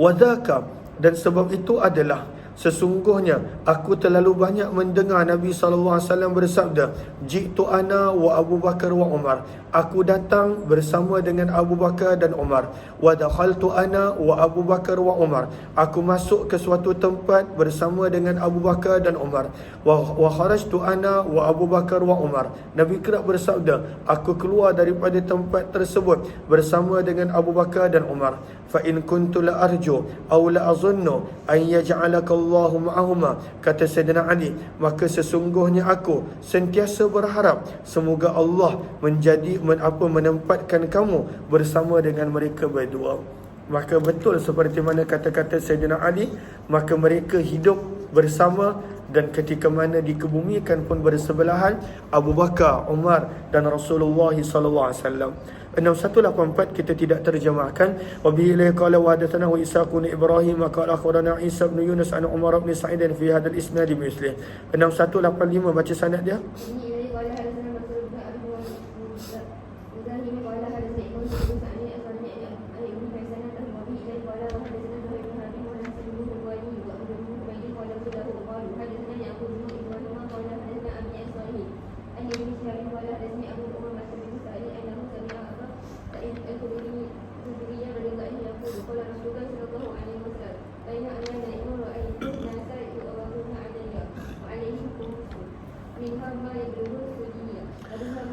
Wa dzaka, dan sebab itu adalah sesungguhnya aku terlalu banyak mendengar Nabi SAW bersabda, jitu ana wa Abu Bakar wa Umar, aku datang bersama dengan Abu Bakar dan Umar. Wa dakhaltu ana wa Abu Bakar wa Umar, aku masuk ke suatu tempat bersama dengan Abu Bakar dan Umar. Wa kharajtu ana wa Abu Bakar wa Umar, Nabi kerap bersabda, aku keluar daripada tempat tersebut bersama dengan Abu Bakar dan Umar. Fa in kuntu la arju aw la azunnu an yaj'alaka Allahu ma'ahuma, kata Sayyidina Ali, maka sesungguhnya aku sentiasa berharap semoga Allah menempatkan kamu bersama dengan mereka berdua. Maka betul seperti mana kata-kata Sayyidina Ali, maka mereka hidup bersama, dan ketika mana dikebumikan pun bersebelahan Abu Bakar, Umar dan Rasulullah sallallahu alaihi wasallam. 6184 kita tidak terjemahkan. Wa bihi la qala wa hadathana Ishaq bin Ibrahim qala akhbarana Isa bin Yunus an Umar bin Sa'id fi hadha al-isnad bi mislih. 6185 baca sanad dia.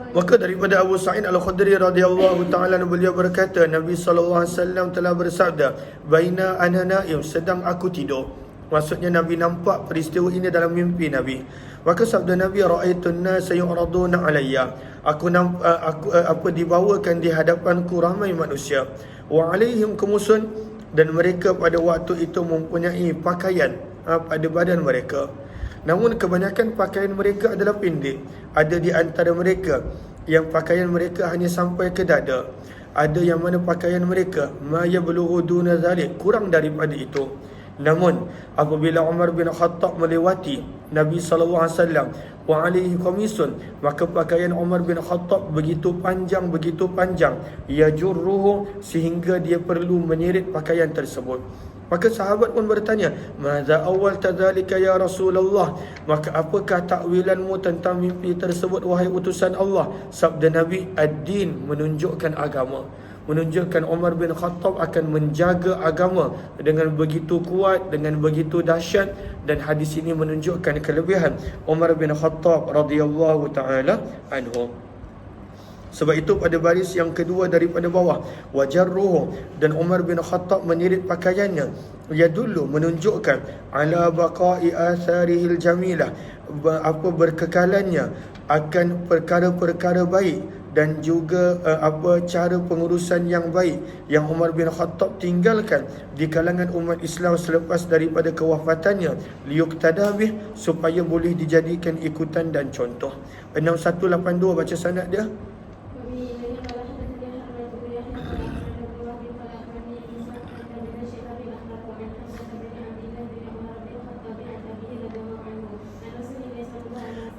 Maka daripada Abu Sa'id Al-Khudri radhiyallahu ta'ala beliau berkata, Nabi SAW telah bersabda, baina ana naim, sedang aku tidur. Maksudnya Nabi nampak peristiwa ini dalam mimpi Nabi. Maka sabda Nabi, ra'aitun nasa yu'raduna alayya, aku dibawakan di hadapanku ramai manusia, wa alaihim kumusun, dan mereka pada waktu itu mempunyai pakaian pada badan mereka. Namun kebanyakan pakaian mereka adalah pendek. Ada di antara mereka yang pakaian mereka hanya sampai ke dada. Ada yang mana pakaian mereka ma yablughu duna zalik, kurang daripada itu. Namun apabila Umar bin Khattab melewati Nabi SAW wa alaihi qamisun, maka pakaian Umar bin Khattab begitu panjang yajurruhu, sehingga dia perlu menyeret pakaian tersebut. Maka sahabat pun bertanya, "Madza awal tadzalika ya Rasulullah?" Maka apakah takwilanmu tentang mimpi tersebut wahai utusan Allah? Sabda Nabi, ad-din, menunjukkan agama. Menunjukkan Umar bin Khattab akan menjaga agama dengan begitu kuat, dengan begitu dahsyat. Dan hadis ini menunjukkan kelebihan Umar bin Khattab radhiyallahu taala anhu. Sebab itu pada baris yang kedua daripada bawah, wajarruhu, dan Umar bin Khattab menyeret pakaiannya, yadullu, menunjukkan, ala baqa'i atharihil jamilah, berkekalannya akan perkara-perkara baik, dan juga cara pengurusan yang baik yang Umar bin Khattab tinggalkan di kalangan umat Islam selepas daripada kewafatannya, liyuqtadabih, supaya boleh dijadikan ikutan dan contoh. 6182 baca sanad dia.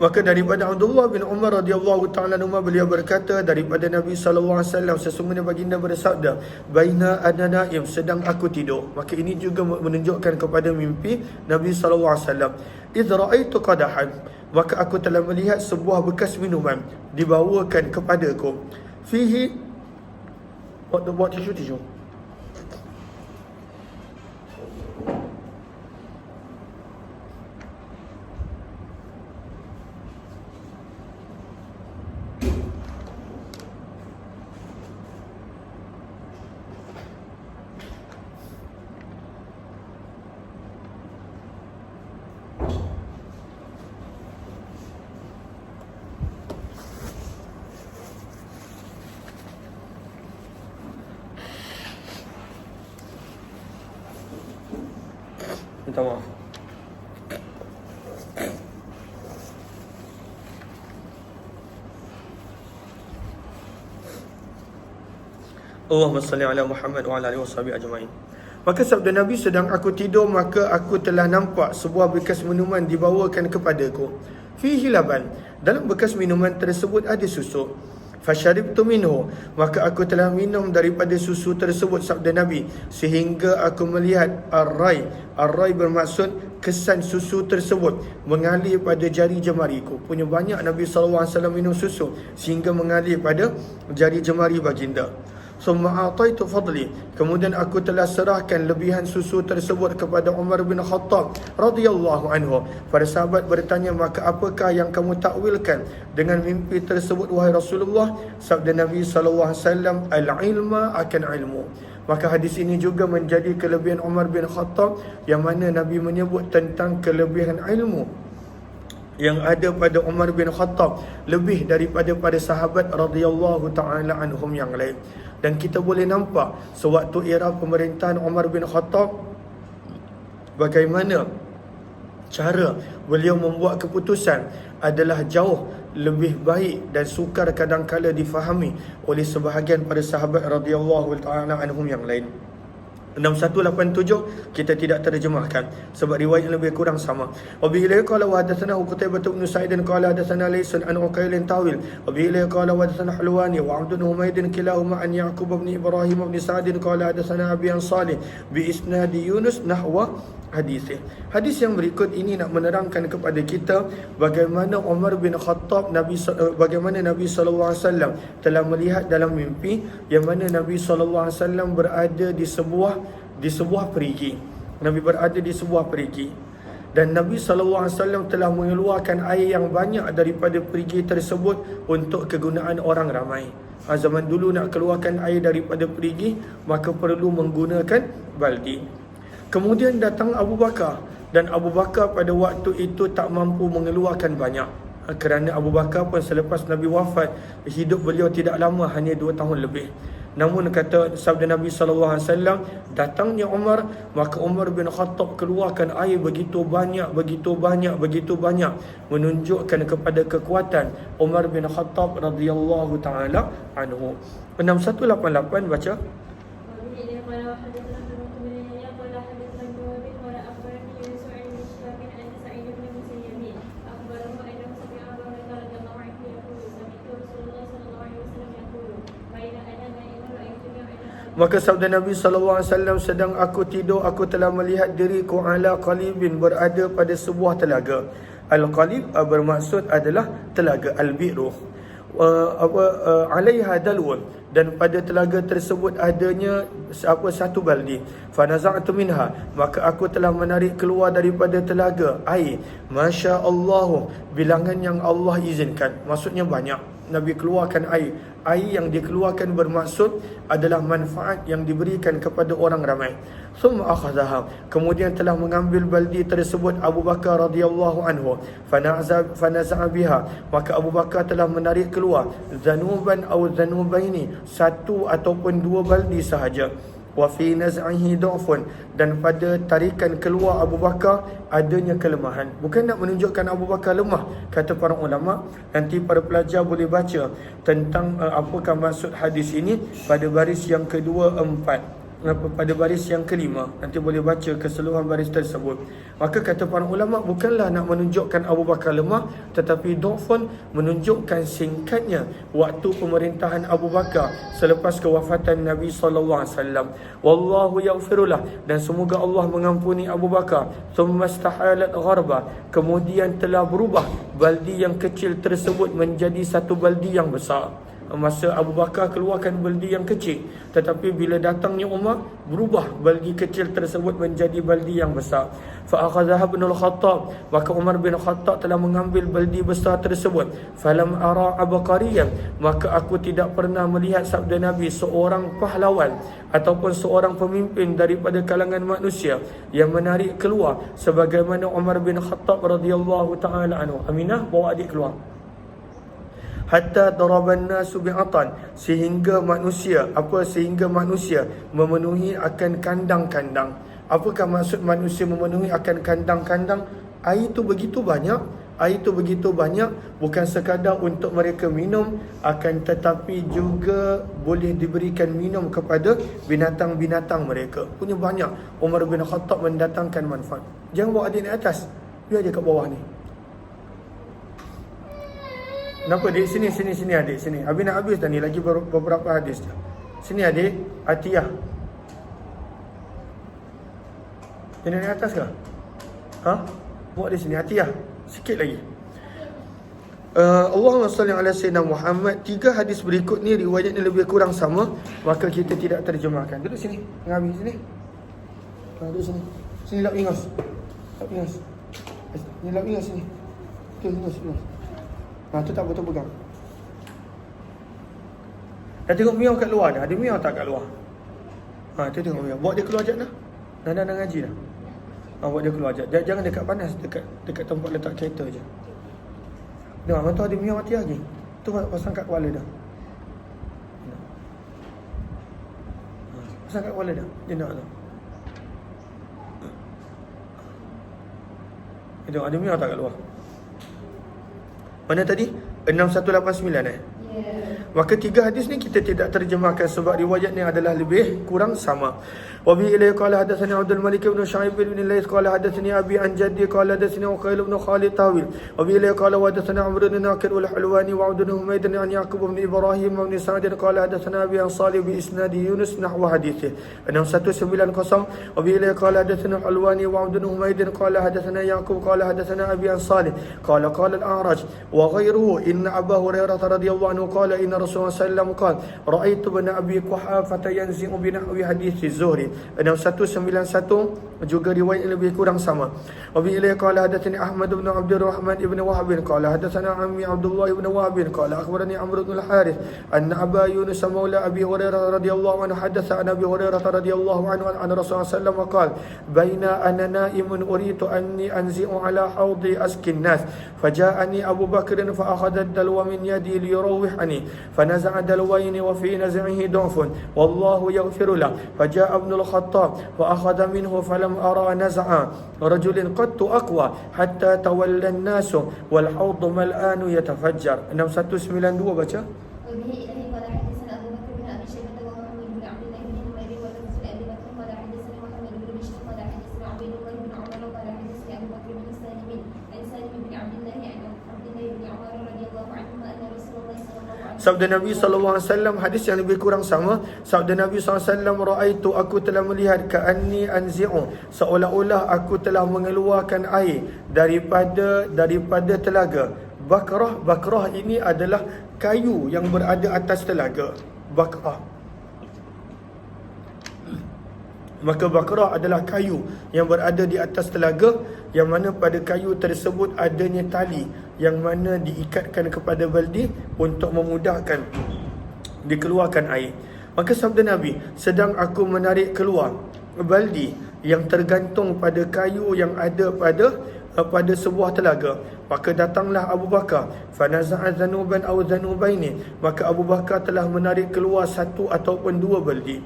Maka daripada Abdullah bin Umar radhiyallahu ta'ala anhu, beliau berkata daripada Nabi SAW, sesungguhnya baginda bersabda, baina ana naim, sedang aku tidur. Maka ini juga menunjukkan kepada mimpi Nabi SAW. Idh ra'aitu qadahan, maka aku telah melihat sebuah bekas minuman dibawakan kepadaku. Fihi, buat tisu. Minta maaf. Allahumma salli ala Muhammad wa ala alihi washabihi ajma'in. Maka sabda Nabi, sedang aku tidur, maka aku telah nampak sebuah bekas minuman dibawakan kepadaku. Fihi laban, dalam bekas minuman tersebut ada susu. Fasharibtu minhu, maka aku telah minum daripada susu tersebut, sabda Nabi, sehingga aku melihat ar-ray. Ar-ray bermaksud kesan susu tersebut mengalir pada jari jemariku. Punya banyak Nabi SAW minum susu sehingga mengalir pada jari jemari baginda. Summa ataitu fadli, kemudian aku telah serahkan lebihan susu tersebut kepada Umar bin Khattab radhiyallahu anhu. Para sahabat bertanya, maka apakah yang kamu takwilkan dengan mimpi tersebut wahai Rasulullah? Sabda Nabi SAW, al-ilma akan ilmu. Maka hadis ini juga menjadi kelebihan Umar bin Khattab, yang mana Nabi menyebut tentang kelebihan ilmu yang ada pada Umar bin Khattab lebih daripada pada sahabat radhiyallahu taala anhum yang lain. Dan kita boleh nampak sewaktu era pemerintahan Umar bin Khattab bagaimana cara beliau membuat keputusan adalah jauh lebih baik dan sukar kadang-kala difahami oleh sebahagian pada sahabat radhiyallahu taala anhum yang lain. 6187 kita tidak terjemahkan sebab riwayat lebih kurang sama. Wa bihi la qala wa hadatsana Qutaibah bin Sa'id qala hadatsana Laysun an Uqail tawil. Wa bihi la qala wa hadatsana Hulwani wa Abd Humayd kilahuma an Yaqub bin Ibrahim bin Sa'id qala hadatsana Abi Salih bi isnad Yunus nahwa hadis. Hadis yang berikut ini nak menerangkan kepada kita bagaimana Umar bin Khattab bagaimana Nabi sallallahu alaihi wasallam telah melihat dalam mimpi yang mana Nabi sallallahu alaihi wasallam berada di sebuah perigi. Nabi berada di sebuah perigi dan Nabi sallallahu alaihi wasallam telah mengeluarkan air yang banyak daripada perigi tersebut untuk kegunaan orang ramai. Zaman dulu nak keluarkan air daripada perigi maka perlu menggunakan baldi. Kemudian datang Abu Bakar, dan Abu Bakar pada waktu itu tak mampu mengeluarkan banyak, kerana Abu Bakar pun selepas Nabi wafat, hidup beliau tidak lama, hanya 2 tahun lebih. Namun kata sabda Nabi SAW, datangnya Umar, maka Umar bin Khattab keluarkan air begitu banyak, menunjukkan kepada kekuatan Umar bin Khattab radhiyallahu ta'ala anhu. 6188 baca. Maka sabda Nabi SAW, sedang aku tidur, aku telah melihat diriku ala qalibin, berada pada sebuah telaga. Al-qalib bermaksud adalah telaga al-bi'ru. Alaiha dalwun, dan pada telaga tersebut adanya satu baldi. Fanaza'tu minha, maka aku telah menarik keluar daripada telaga air, Masya Allah, bilangan yang Allah izinkan. Maksudnya banyak. Nabi keluarkan air. Air yang dikeluarkan bermaksud adalah manfaat yang diberikan kepada orang ramai. Thumma akhadhaha, kemudian telah mengambil baldi tersebut Abu Bakar radhiyallahu anhu. Fanaza'a biha, maka Abu Bakar telah menarik keluar zanuban atau zanubaini, 1 ataupun 2 baldi sahaja. Wa fi naz'ihi du'fun, dan pada tarikan keluar Abu Bakar adanya kelemahan. Bukan nak menunjukkan Abu Bakar lemah, kata para ulama. Nanti para pelajar boleh baca tentang apakah maksud hadis ini pada baris yang kedua, 4, pada baris yang kelima. Nanti boleh baca keseluruhan baris tersebut. Maka kata para ulama, bukanlah nak menunjukkan Abu Bakar lemah, tetapi du'fun menunjukkan singkatnya waktu pemerintahan Abu Bakar selepas kewafatan Nabi SAW. Wallahu yaghfirullah, dan semoga Allah mengampuni Abu Bakar. Thumma istahalat gharba, kemudian telah berubah baldi yang kecil tersebut menjadi satu baldi yang besar. Masa Abu Bakar keluarkan baldi yang kecil, tetapi bila datangnya Umar, berubah baldi kecil tersebut menjadi baldi yang besar. Fa akhadhaha ibn al-Khattab, maka Umar bin Khattab telah mengambil baldi besar tersebut. Falam ara abqariyan, maka aku tidak pernah melihat, sabda Nabi, seorang pahlawan ataupun seorang pemimpin daripada kalangan manusia yang menarik keluar sebagaimana Umar bin Khattab radhiyallahu taala anhu. Aminah bawa adik keluar. Hatta daraban nasu bi'atan, sehingga manusia memenuhi akan kandang-kandang. Apakah maksud manusia memenuhi akan kandang-kandang? Air itu begitu banyak, bukan sekadar untuk mereka minum, akan tetapi juga boleh diberikan minum kepada binatang-binatang mereka. Punya banyak. Umar bin Khattab mendatangkan manfaat. Jangan bawa adik naik atas, biar dia kat bawah ni. Kenapa adik? Sini adik, sini. Habis nak habis dah ni, lagi beberapa hadis je. Sini adik, Atiyah. Dia naik atas ke? Bawa dia sini, Atiyah. Sikit lagi. Allahumma salli ala Sayyidina Muhammad. 3 hadis berikut ni riwayatnya lebih kurang sama, maka kita tidak terjemahkan. Duduk sini, Nabi sini. Duduk sini. Sini lap ingas. Ni lap ingas sini. Tu ingas. Tu tak betul pegang. Dah tengok miau kat luar dah. Ada miau tak kat luar? Tu tengok dia. Bawa dia keluar ajak dah. Dah ngaji dah. Bawa dia keluar ajak. Jangan dekat panas, dekat tempat letak kereta je. Tengok mata dia punya mati lagi. Tu pasang kat kepala dah. Pasang kat kepala dah. Dia nak tu. Tengok ada minyak tak kat luar? Mana tadi? 6189 Maka 3 hadis ni kita tidak terjemahkan sebab riwayat ni adalah lebih kurang sama. Wa bi ilay qala hadatsani Abdul Malik bin Shu'aib bin Laits qala hadatsani Abi an Jaddi qala hadatsani Uqail bin Khalid Tawil. Wa bi ilay qala hadatsani Amr bin Nakir wal Hulwani wa Abdul Humayd an Yaqub bin Ibrahim wa Sa'd qala hadatsana Abi an Salih bi isnad Yunus nahwa hadithihi. 6190 wa bi ilay qala hadatsani Hulwani wa Abdul Humayd qala hadatsana Yaqub qala hadatsana Abi an Salih qala al-A'raj wa ghayruhu inna Abu Hurairah radhiyallahu anhu qala inna Rasulullah sallallahu alaihi wasallam qala ra'aitu bin Abi Quhafah yanzi'u bi nahwi hadits Az-Zuhri. 6191 juga riwayat yang lebih kurang sama. Wa bi ilay qala hadatsani Ahmad bin Abdurrahman ibn Wahb qala hadatsana ammi Abdullah ibn Wahb qala akhbarani Amr bin al-Harith anna Aba Yunus maula Abi Hurairah radhiyallahu anhu hadatsa an Abi Hurairah radhiyallahu anhu an Rasulullah sallallahu alaihi wasallam qala baina ana na'imun uritu anni anzi'u ala hawdi askin nas faja'ani Abu Bakr fa akhadha ad-dalwa min yadi liyurawihani فنزع دلوين وفي نزعه ضعف والله يغفر له فجاء ابن الخطاب فأخذ منه فلم أرى نزع رجل قد أقوى حتى تولى الناس والحوض ملآن يتفجر. 6192 baca. Sabda Nabi SAW, hadis yang lebih kurang sama. Sabda Nabi SAW, ra'aitu, aku telah melihat, ka'anni anzi'u, seolah-olah aku telah mengeluarkan air daripada telaga. Bakrah ini adalah kayu yang berada atas telaga. Bakrah. Maka bakrah adalah kayu yang berada di atas telaga, yang mana pada kayu tersebut adanya tali yang mana diikatkan kepada baldi untuk memudahkan dikeluarkan air. Maka sabda Nabi, sedang aku menarik keluar baldi yang tergantung pada kayu yang ada pada sebuah telaga, maka datanglah Abu Bakar, fanaza'a zanuban aw zanubaini, maka Abu Bakar telah menarik keluar satu ataupun dua baldi.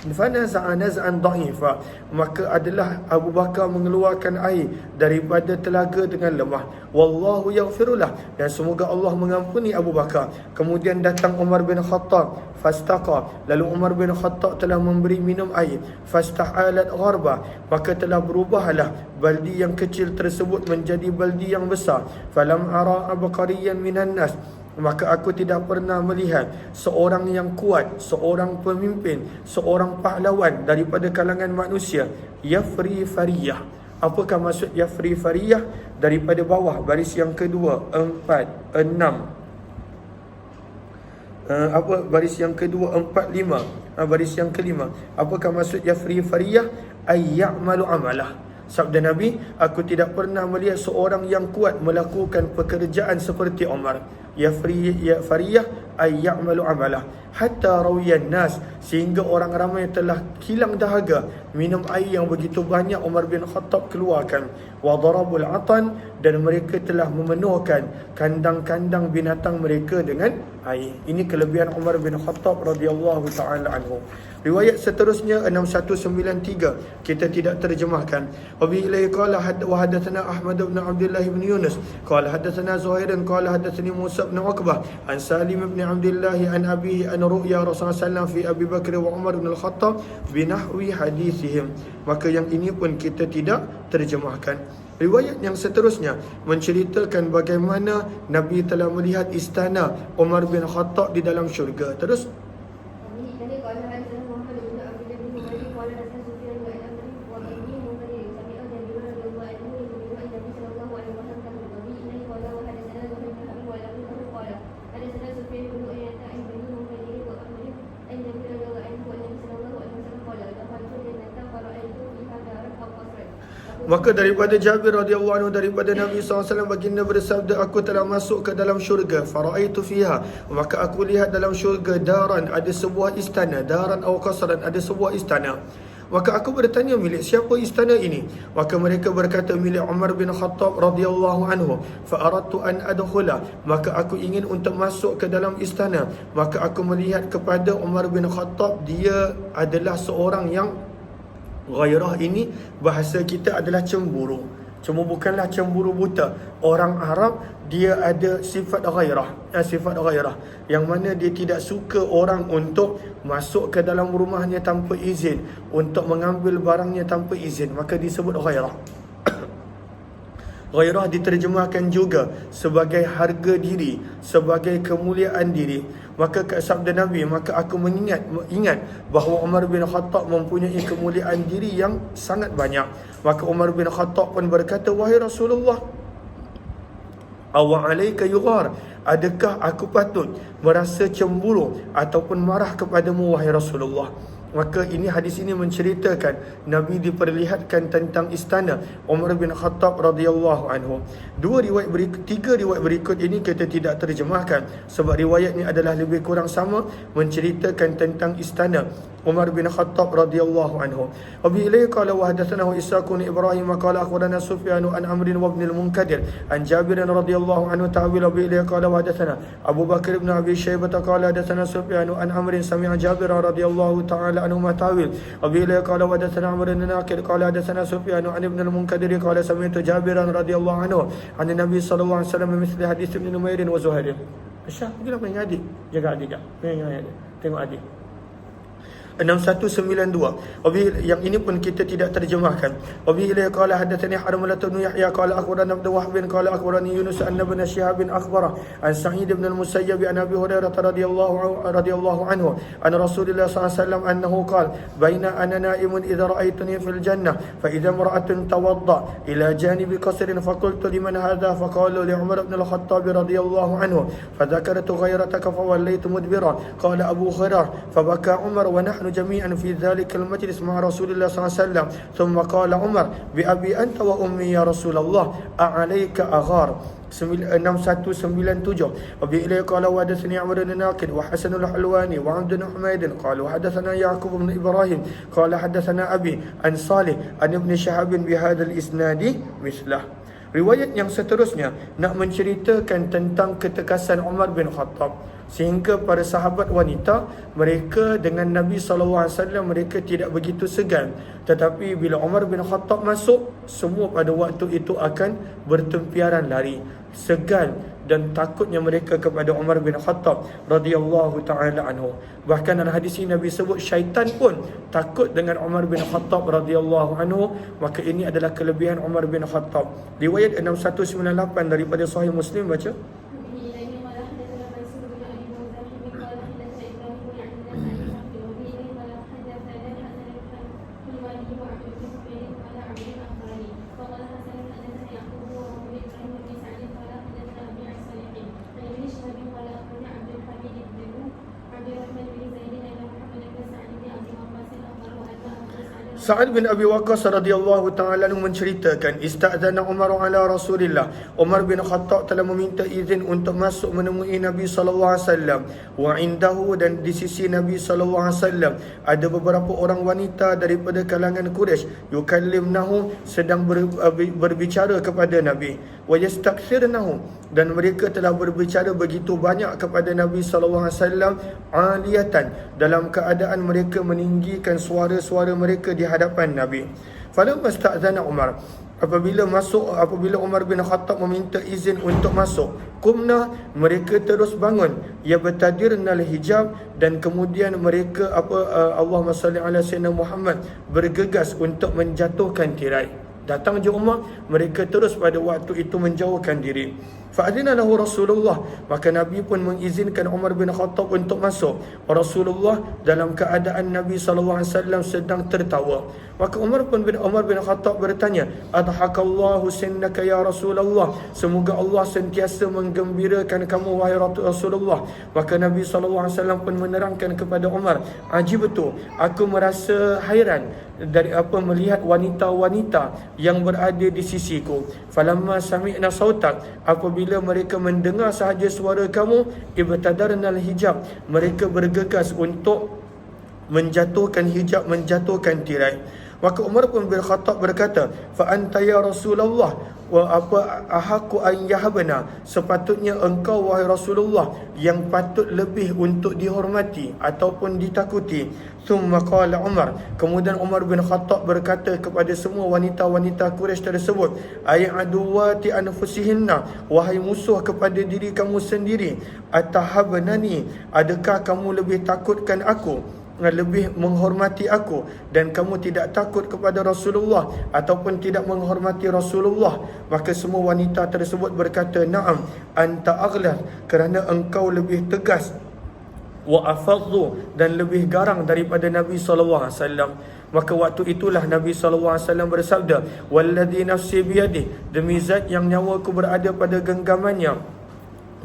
Fanaza'a naz'an dha'ifa, maka adalah Abu Bakar mengeluarkan air daripada telaga dengan lemah. Wallahu yaghfirullah, dan semoga Allah mengampuni Abu Bakar. Kemudian datang Umar bin Khattab, fastaqa, lalu Umar bin Khattab telah memberi minum air. Fastahalat gharba, maka telah berubahlah baldi yang kecil tersebut menjadi baldi yang besar. Falam ara abqariyan minan nas, maka aku tidak pernah melihat seorang yang kuat, seorang pemimpin, seorang pahlawan daripada kalangan manusia, yafri fariyah. Apakah maksud yafri fariyah? Daripada bawah, baris yang kedua, 4, 6, baris yang kedua, 4, 5, baris yang kelima. Apakah maksud yafri fariyah? Ay ya'malu amalah. Sabda Nabi, aku tidak pernah melihat seorang yang kuat melakukan pekerjaan seperti Umar. Ya fariyah ay ya'malu amalah hatta rawiyan nas, sehingga orang ramai telah hilang dahaga minum air yang begitu banyak Umar bin Khattab keluarkan. Wa darabul atan, dan mereka telah memenuhkan kandang-kandang binatang mereka dengan air. Ini kelebihan Umar bin Khattab radhiyallahu taala anhu. Riwayat seterusnya 6193 kita tidak terjemahkan. Wa bi ilaihi qala wa hadatsana Ahmad bin Abdullah bin Yunus qala hadatsana Zuhair qala hadatsani Musa bin Uqbah an Salim bin Abdullah an abihi an ru'ya Rasulullah sallallahu fi Abi Bakr wa Umar bin Al-Khattab binahwi hadithihim. Maka yang ini pun kita tidak terjemahkan. Riwayat yang seterusnya menceritakan bagaimana Nabi telah melihat istana Umar bin Khattab di dalam syurga. Terus Maka daripada Jabir radhiyallahu anhu daripada Nabi SAW baginda bersabda, aku telah masuk ke dalam syurga, faraitu fiha, maka aku lihat dalam syurga daran, ada sebuah istana, daran atau qasran, ada sebuah istana. Maka aku bertanya, milik siapa istana ini? Maka mereka berkata, milik Umar bin Khattab radhiyallahu anhu. Fa aradtu an adkhula, maka aku ingin untuk masuk ke dalam istana. Maka aku melihat kepada Umar bin Khattab, dia adalah seorang yang ghairah, ini bahasa kita adalah cemburu. Cuma bukanlah cemburu buta. Orang Arab dia ada sifat ghairah, sifat ghairah yang mana dia tidak suka orang untuk masuk ke dalam rumahnya tanpa izin, untuk mengambil barangnya tanpa izin, maka disebut ghairah. Ghairah diterjemahkan juga sebagai harga diri, sebagai kemuliaan diri. Maka sabda Nabi, maka aku ingat bahawa Umar bin Khattab mempunyai kemuliaan diri yang sangat banyak. Maka Umar bin Khattab pun berkata, wahai Rasulullah, awa alaika yughar, adakah aku patut merasa cemburu ataupun marah kepadamu wahai Rasulullah? Maka ini hadis ini menceritakan Nabi diperlihatkan tentang istana Umar bin Khattab radhiyallahu anhu. Tiga riwayat berikut ini kita tidak terjemahkan sebab riwayat ini adalah lebih kurang sama, menceritakan tentang istana Umar bin Khattab radhiyallahu anhu. Wa bi ilayhi qala wa hadatsanahu Ishaq bin Ibrahim qala akhbarana Sufyan an Amr wa ibn al-Munkadir an Jabir radhiyallahu anhu ta'wil bi ilayhi qala wa hadatsana Abu Bakr ibn Abi Shaybah qala hadatsana Sufyan an Amr sami'a Jabir radhiyallahu ta'ala anhu ta'wil wa bi ilayhi qala wa hadatsana Amr bin Naqid qala hadatsana Sufyan an ibn al-Munkadir qala sami'tu Jabir radhiyallahu anhu an Nabi sallallahu alaihi wasallam mithli hadis Ibn Numair wa Zuhair. Aisyah, pergilah panggil adik, jaga adik tak? Tengok adik. 6192. Yang ini pun kita tidak terjemahkan. Wabihi la qala hadatsani Harmalah bin Yahya qala akhbarana Abdul Wahb qala akhbarani Yunus an ibn Shihab akhbara an Sa'id ibn al-Musayyib an Abi Hurairah radhiyallahu anhu an Rasulullah sallallahu alaihi wasallam annahu qala baina ana na'imun idza ra'aytuni fil jannah fa idza imra'atun tawadda ila janibi qasrin fa qultu liman hadha fa qalu li Umar ibn al-Khattab radhiyallahu anhu fa dhakartu ghayrataka fa wallaytu mudbira qala Abu Hurairah fa baka Umar wa nahnu جميعا في ذلك المجلس مع رسول الله صلى الله عليه وسلم ثم قال عمر بأبي أنت وأمي يا رسول الله أعليك أغار 6197. وبإليه قال وحدثني عمرو بن ناقد وحسن الحلواني وعبد بن حميد قال وحدثنا يعقوب بن إبراهيم قال حدثنا أبي عن صالح عن ابن شهاب بهذا الإسناد مثله. Riwayat yang seterusnya nak menceritakan tentang ketekasan Umar bin Khattab, sehingga para sahabat wanita mereka dengan Nabi SAW mereka tidak begitu segan, tetapi bila Umar bin Khattab masuk, semua pada waktu itu akan bertempiaran lari, segan dan takutnya mereka kepada Umar bin Khattab radhiyallahu taala anhu. Bahkan dalam hadis ini Nabi sebut syaitan pun takut dengan Umar bin Khattab radhiyallahu anhu. Maka ini adalah kelebihan Umar bin Khattab. Riwayat 6198 daripada Sahih Muslim, baca. Sa'ad bin Abi Waqqas radhiyallahu ta'ala menceritakan, ista'zana Umar ala Rasulillah, Umar bin Khattab telah meminta izin untuk masuk menemui Nabi sallallahu alaihi wasallam. Wa indahu, dan di sisi Nabi sallallahu alaihi wasallam ada beberapa orang wanita daripada kalangan Quraisy, yukallimnahu, sedang berbicara kepada Nabi, wa yastakthirnahu, dan mereka telah berbicara begitu banyak kepada Nabi sallallahu alaihi wasallam, aliyatan, dalam keadaan mereka meninggikan suara-suara mereka di hadapan Nabi. Falamma sta'zana Umar, apabila Umar bin Khattab meminta izin untuk masuk, kumna, mereka terus bangun, ya batadirnal hijab, dan kemudian mereka Allahumma salli ala sayyidina Muhammad, bergegas untuk menjatuhkan tirai. Datang je Umar, mereka terus pada waktu itu menjauhkan diri. Fa'adina lahu Rasulullah, maka Nabi pun mengizinkan Umar bin Khattab untuk masuk. Rasulullah dalam keadaan Nabi SAW sedang tertawa. Maka Umar bin Khattab bertanya, adhakallahu sinnaka ya Rasulullah, semoga Allah sentiasa menggembirakan kamu wahai Rasulullah. Maka Nabi SAW pun menerangkan kepada Umar, ajibtu, aku merasa hairan dari apa melihat wanita-wanita yang berada di sisiku. Falamma sami'na sautak, apabila mereka mendengar sahaja suara kamu, ibtadarnal hijab, mereka bergegas untuk menjatuhkan hijab, menjatuhkan tirai. Maka Umar bin Khattab berkata, fa anta ya Rasulullah wa apa ahaqu an yahbana, sepatutnya engkau wahai Rasulullah yang patut lebih untuk dihormati ataupun ditakuti. Thumma qala Umar, kemudian Umar bin Khattab berkata kepada semua wanita-wanita Quraisy tersebut, ay aduwati anfusihinna, wahai musuh kepada diri kamu sendiri, atahabnani, adakah kamu lebih takutkan aku, lebih menghormati aku, dan kamu tidak takut kepada Rasulullah ataupun tidak menghormati Rasulullah? Maka semua wanita tersebut berkata, na'am, anta aghlaz, kerana engkau lebih tegas, wa afadhu, dan lebih garang daripada Nabi SAW. Maka waktu itulah Nabi SAW bersabda, walladhi nafsi biyadih, demi zat yang nyawaku berada pada genggamannya,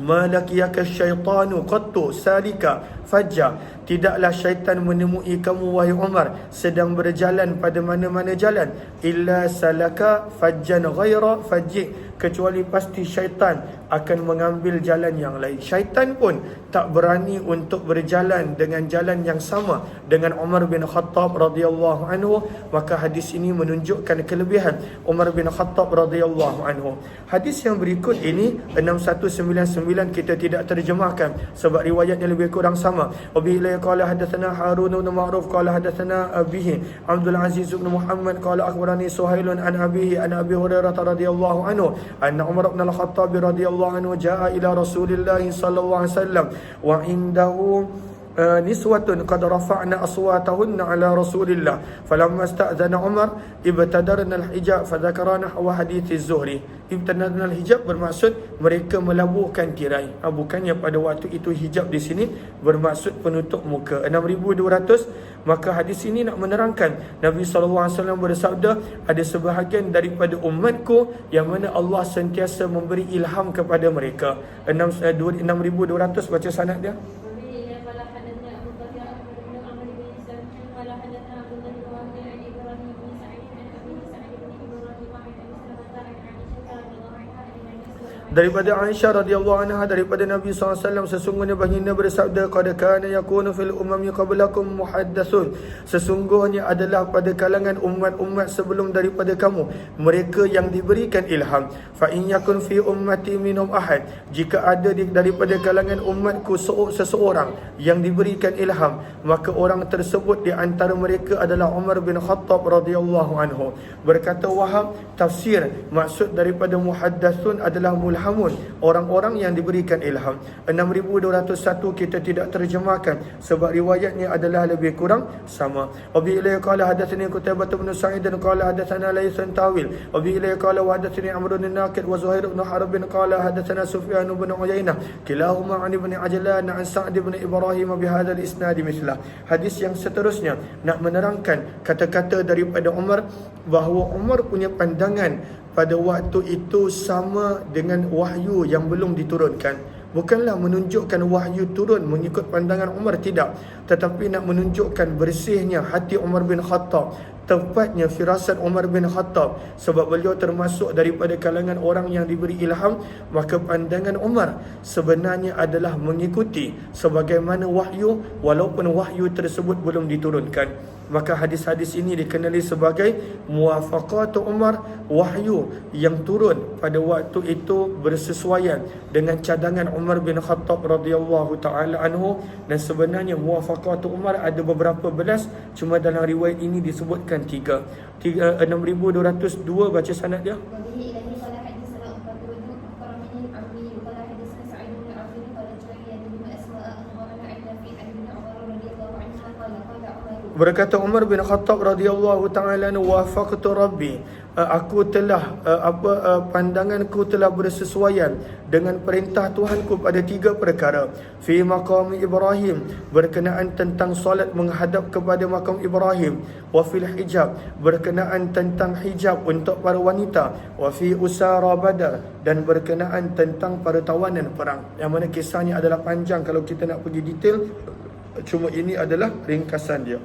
ma laqiyaka syaitanu qattu salika fajja, tidaklah syaitan menemui kamu wahai Umar sedang berjalan pada mana-mana jalan, illa salaka fajjan ghaira fajji, kecuali pasti syaitan akan mengambil jalan yang lain. Syaitan pun tak berani untuk berjalan dengan jalan yang sama dengan Umar bin Khattab radhiyallahu anhu. Maka hadis ini menunjukkan kelebihan Umar bin Khattab radhiyallahu anhu. Hadis yang berikut ini 6199 kita tidak terjemahkan sebab riwayatnya lebih kurang sama. Wabihi qala hadatsana Harun bin Ma'ruf qala hadatsana abihi Abdul Aziz bin Muhammad qala akhbarani Suhailun an abihi an Abi Hurairah radhiyallahu anhu anna Umar bin Al-Khattab radhiyallahu anhu jaa ila Rasulillah sallallahu alaihi wasallam wa indahu niswatun qad rafa'na aswatahunna ala Rasulillah falamma sta'zana Umar ibtadarna al-hijab fadzakarna wa hadits az-Zuhri. Ibtadarna al-hijab bermaksud mereka melabuhkan tirai. Bukannya pada waktu itu hijab di sini bermaksud penutup muka. 6200. Maka hadis ini nak menerangkan Nabi SAW bersabda, ada sebahagian daripada umatku yang mana Allah sentiasa memberi ilham kepada mereka. 6200 baca sanad dia. Daripada Aisyah radhiyallahu anha, daripada Nabi SAW, sesungguhnya baginda bersabda, qad kana yakunu fil umami qablakum muhaddatsun, sesungguhnya adalah pada kalangan umat-umat sebelum daripada kamu mereka yang diberikan ilham. Fa in yakun fi ummati minhum ahad, jika ada daripada kalangan umatku seseorang yang diberikan ilham, maka orang tersebut di antara mereka adalah Umar bin Khattab radhiyallahu anhu. Berkata Wahab, tafsir maksud daripada muhaddatsun adalah mulhamun, orang-orang yang diberikan ilham. 6201 kita tidak terjemahkan sebab riwayatnya adalah lebih kurang sama. Wabi ilaihi qala hadatsani Qutaibah bin Sa'id qala hadatsana Laysan Tawil. Wabi ilaihi qala wa hadatsani Amr bin Naqid wa Zuhair bin Harb qala hadatsana Sufyan bin Uyainah kilahuma an ibn Ajlan an Sa'd bin Ibrahim bihadzal isnad mithlah. Hadis yang seterusnya nak menerangkan kata-kata daripada Umar bahawa Umar punya pandangan pada waktu itu sama dengan wahyu yang belum diturunkan. Bukanlah menunjukkan wahyu turun mengikut pandangan Umar, tidak, tetapi nak menunjukkan bersihnya hati Umar bin Khattab, tepatnya firasat Umar bin Khattab, sebab beliau termasuk daripada kalangan orang yang diberi ilham. Maka pandangan Umar sebenarnya adalah mengikuti sebagaimana wahyu, walaupun wahyu tersebut belum diturunkan. Maka hadis-hadis ini dikenali sebagai muwafaqat Umar, wahyu yang turun pada waktu itu bersesuaian dengan cadangan Umar bin Khattab radhiyallahu taala anhu. Dan sebenarnya muwafaqat Umar ada beberapa belas, cuma dalam riwayat ini disebutkan 3. 6202 baca sanad dia. Berkata Umar bin Khattab radhiyallahu taala anhu, wafaqtu rabbi, aku telah pandanganku telah bersesuaian dengan perintah Tuhanku pada 3 perkara. Fi maqam Ibrahim, berkenaan tentang solat menghadap kepada makam Ibrahim. Wa fil hijab, berkenaan tentang hijab untuk para wanita. Wa fi usara Badar, dan berkenaan tentang para tawanan perang. Yang mana kisahnya adalah panjang kalau kita nak pergi detail, cuma ini adalah ringkasan dia.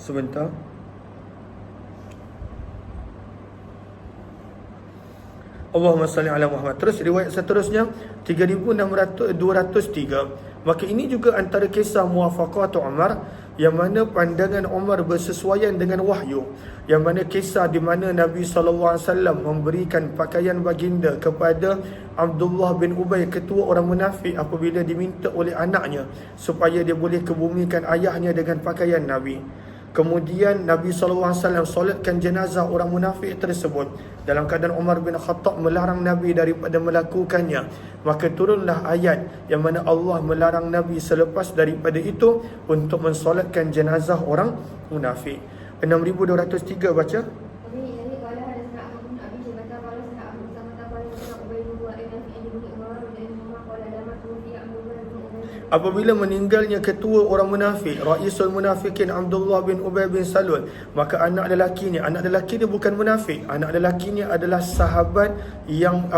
Sebentar. Allahumma salli ala Muhammad. Terus riwayat seterusnya 3203. Maka ini juga antara kisah muwafaqat Umar, yang mana pandangan Umar bersesuaian dengan wahyu. Yang mana kisah di mana Nabi SAW memberikan pakaian baginda kepada Abdullah bin Ubay, ketua orang munafik, apabila diminta oleh anaknya supaya dia boleh kebumikan ayahnya dengan pakaian Nabi. Kemudian Nabi SAW solatkan jenazah orang munafik tersebut dalam keadaan Umar bin Khattab melarang Nabi daripada melakukannya. Maka turunlah ayat yang mana Allah melarang Nabi selepas daripada itu untuk mensolatkan jenazah orang munafik. 6203 baca. Apabila meninggalnya ketua orang munafik, Raisul Munafikin Abdullah bin Ubay bin Salul, maka anak lelaki dia bukan munafik. Anak lelakinya adalah sahabat yang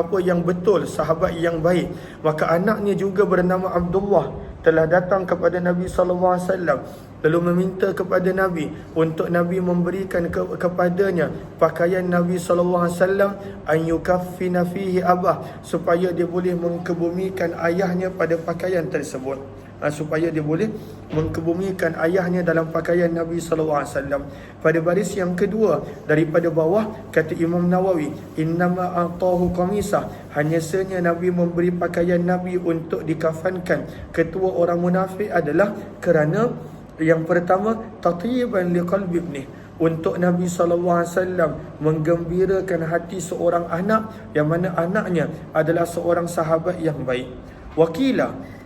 betul, sahabat yang baik. Maka anaknya juga bernama Abdullah telah datang kepada Nabi SAW, lalu meminta kepada Nabi untuk Nabi memberikan kepadanya pakaian Nabi SAW, an yukaffina fihi abah, supaya dia boleh mengkebumikan ayahnya pada pakaian tersebut. Supaya dia boleh mengkebumikan ayahnya dalam pakaian Nabi SAW. Pada baris yang kedua daripada bawah, kata Imam Nawawi, innama atahu qamisah, hanya sahaja Nabi memberi pakaian Nabi untuk dikafankan ketua orang munafik adalah kerana yang pertama, tatiban liqalbi ibnih, untuk Nabi SAW menggembirakan hati seorang anak, yang mana anaknya adalah seorang sahabat yang baik. Wakila,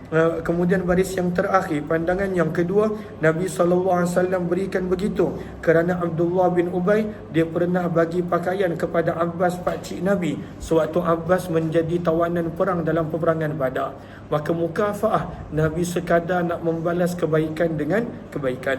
kemudian baris yang terakhir, pandangan yang kedua, Nabi SAW berikan begitu kerana Abdullah bin Ubay, dia pernah bagi pakaian kepada Abbas, pakcik Nabi, sewaktu Abbas menjadi tawanan perang dalam peperangan Badar. Maka mukafaah, Nabi sekadar nak membalas kebaikan dengan kebaikan.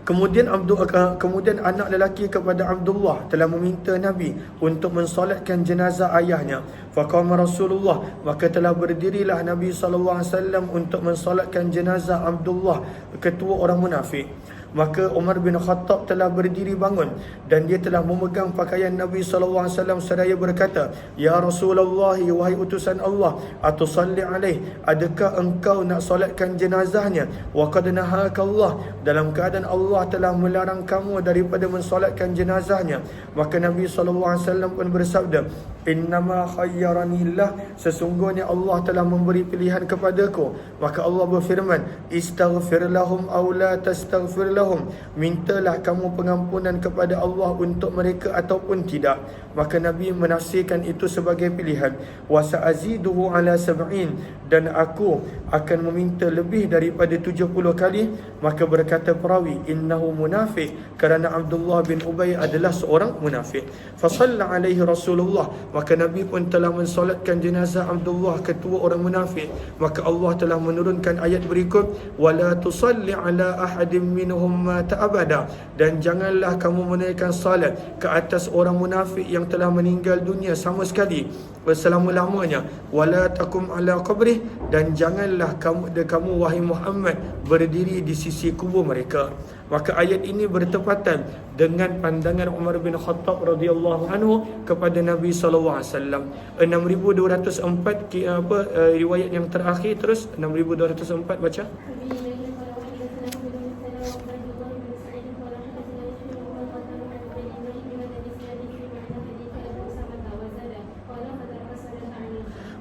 Kemudian anak lelaki kepada Abdullah telah meminta Nabi untuk mensolatkan jenazah ayahnya. Faqama Rasulullah, maka telah berdirilah Nabi SAW untuk mensolatkan jenazah Abdullah, ketua orang munafik. Maka Umar bin Khattab telah berdiri bangun dan dia telah memegang pakaian Nabi SAW seraya berkata, Ya Rasulullah, wahai utusan Allah, atusalli alaih, adakah engkau nak solatkan jenazahnya? Wa qad nahaka Allah, dalam keadaan Allah telah melarang kamu daripada mensolatkan jenazahnya. Maka Nabi SAW pun bersabda, innama khayyaranillah, sesungguhnya Allah telah memberi pilihan kepadaku. Maka Allah berfirman, istaghfir lahum aw la tastaghfir lahum, mintalah kamu pengampunan kepada Allah untuk mereka ataupun tidak. Maka Nabi menafsirkan itu sebagai pilihan. Wa sa'aziduhu ala 70, dan aku akan meminta lebih daripada 70 kali. Maka berkata perawi, innahu munafik, kerana Abdullah bin Ubay adalah seorang munafik. Fasalla alaihi Rasulullah, maka Nabi pun telah mensolatkan jenazah Abdullah, ketua orang munafik. Maka Allah telah menurunkan ayat berikut, wala tusalli ala ahadin minhum mata abada, dan janganlah kamu menaikkan salat ke atas orang munafik yang telah meninggal dunia sama sekali selama-lamanya. Wala takum ala qabrih, dan janganlah kamu wahai Muhammad berdiri di sisi kubur mereka. Maka ayat ini bertepatan dengan pandangan Umar bin Khattab radhiyallahu anhu kepada Nabi sallallahu alaihi wasallam. 6204 riwayat yang terakhir, terus 6204 baca.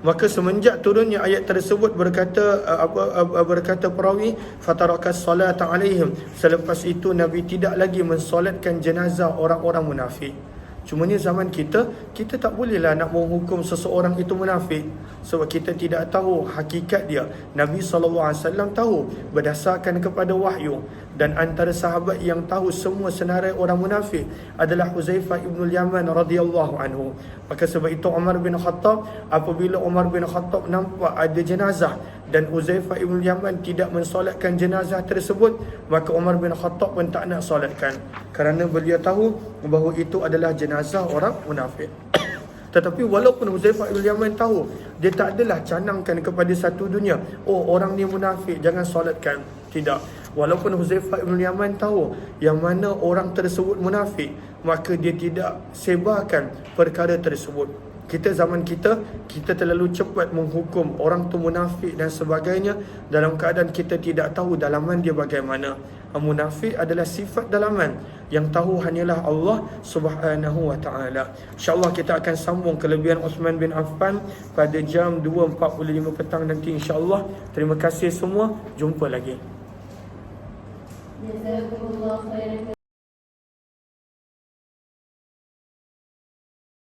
Maka semenjak turunnya ayat tersebut, berkata perawi, fatarakas salata alaihim, selepas itu Nabi tidak lagi mensolatkan jenazah orang-orang munafik. Cumanya zaman kita tak bolehlah nak menghukum seseorang itu munafik, sebab kita tidak tahu hakikat dia. Nabi SAW tahu berdasarkan kepada wahyu, dan antara sahabat yang tahu semua senarai orang munafik adalah Huzaifah ibn Yaman radhiyallahu anhu. Maka sebab itu Umar bin Khattab, apabila Umar bin Khattab nampak ada jenazah dan Huzaifah ibn Yaman tidak mensolatkan jenazah tersebut, maka Umar bin Khattab pun tak nak solatkan, kerana beliau tahu bahawa itu adalah jenazah orang munafik. Tetapi walaupun Huzaifah ibn Yaman tahu, dia tak adalah canangkan kepada satu dunia, oh orang ni munafik, jangan solatkan. Tidak. Walaupun Huzaifah ibn Yaman tahu yang mana orang tersebut munafik, maka dia tidak sebarkan perkara tersebut. Zaman kita terlalu cepat menghukum orang tu munafik dan sebagainya, dalam keadaan kita tidak tahu dalaman dia bagaimana. Munafik adalah sifat dalaman yang tahu hanyalah Allah Subhanahu wa taala. InsyaAllah kita akan sambung kelebihan Uthman bin Affan pada jam 2.45 petang nanti insyaAllah. Terima kasih semua, jumpa lagi.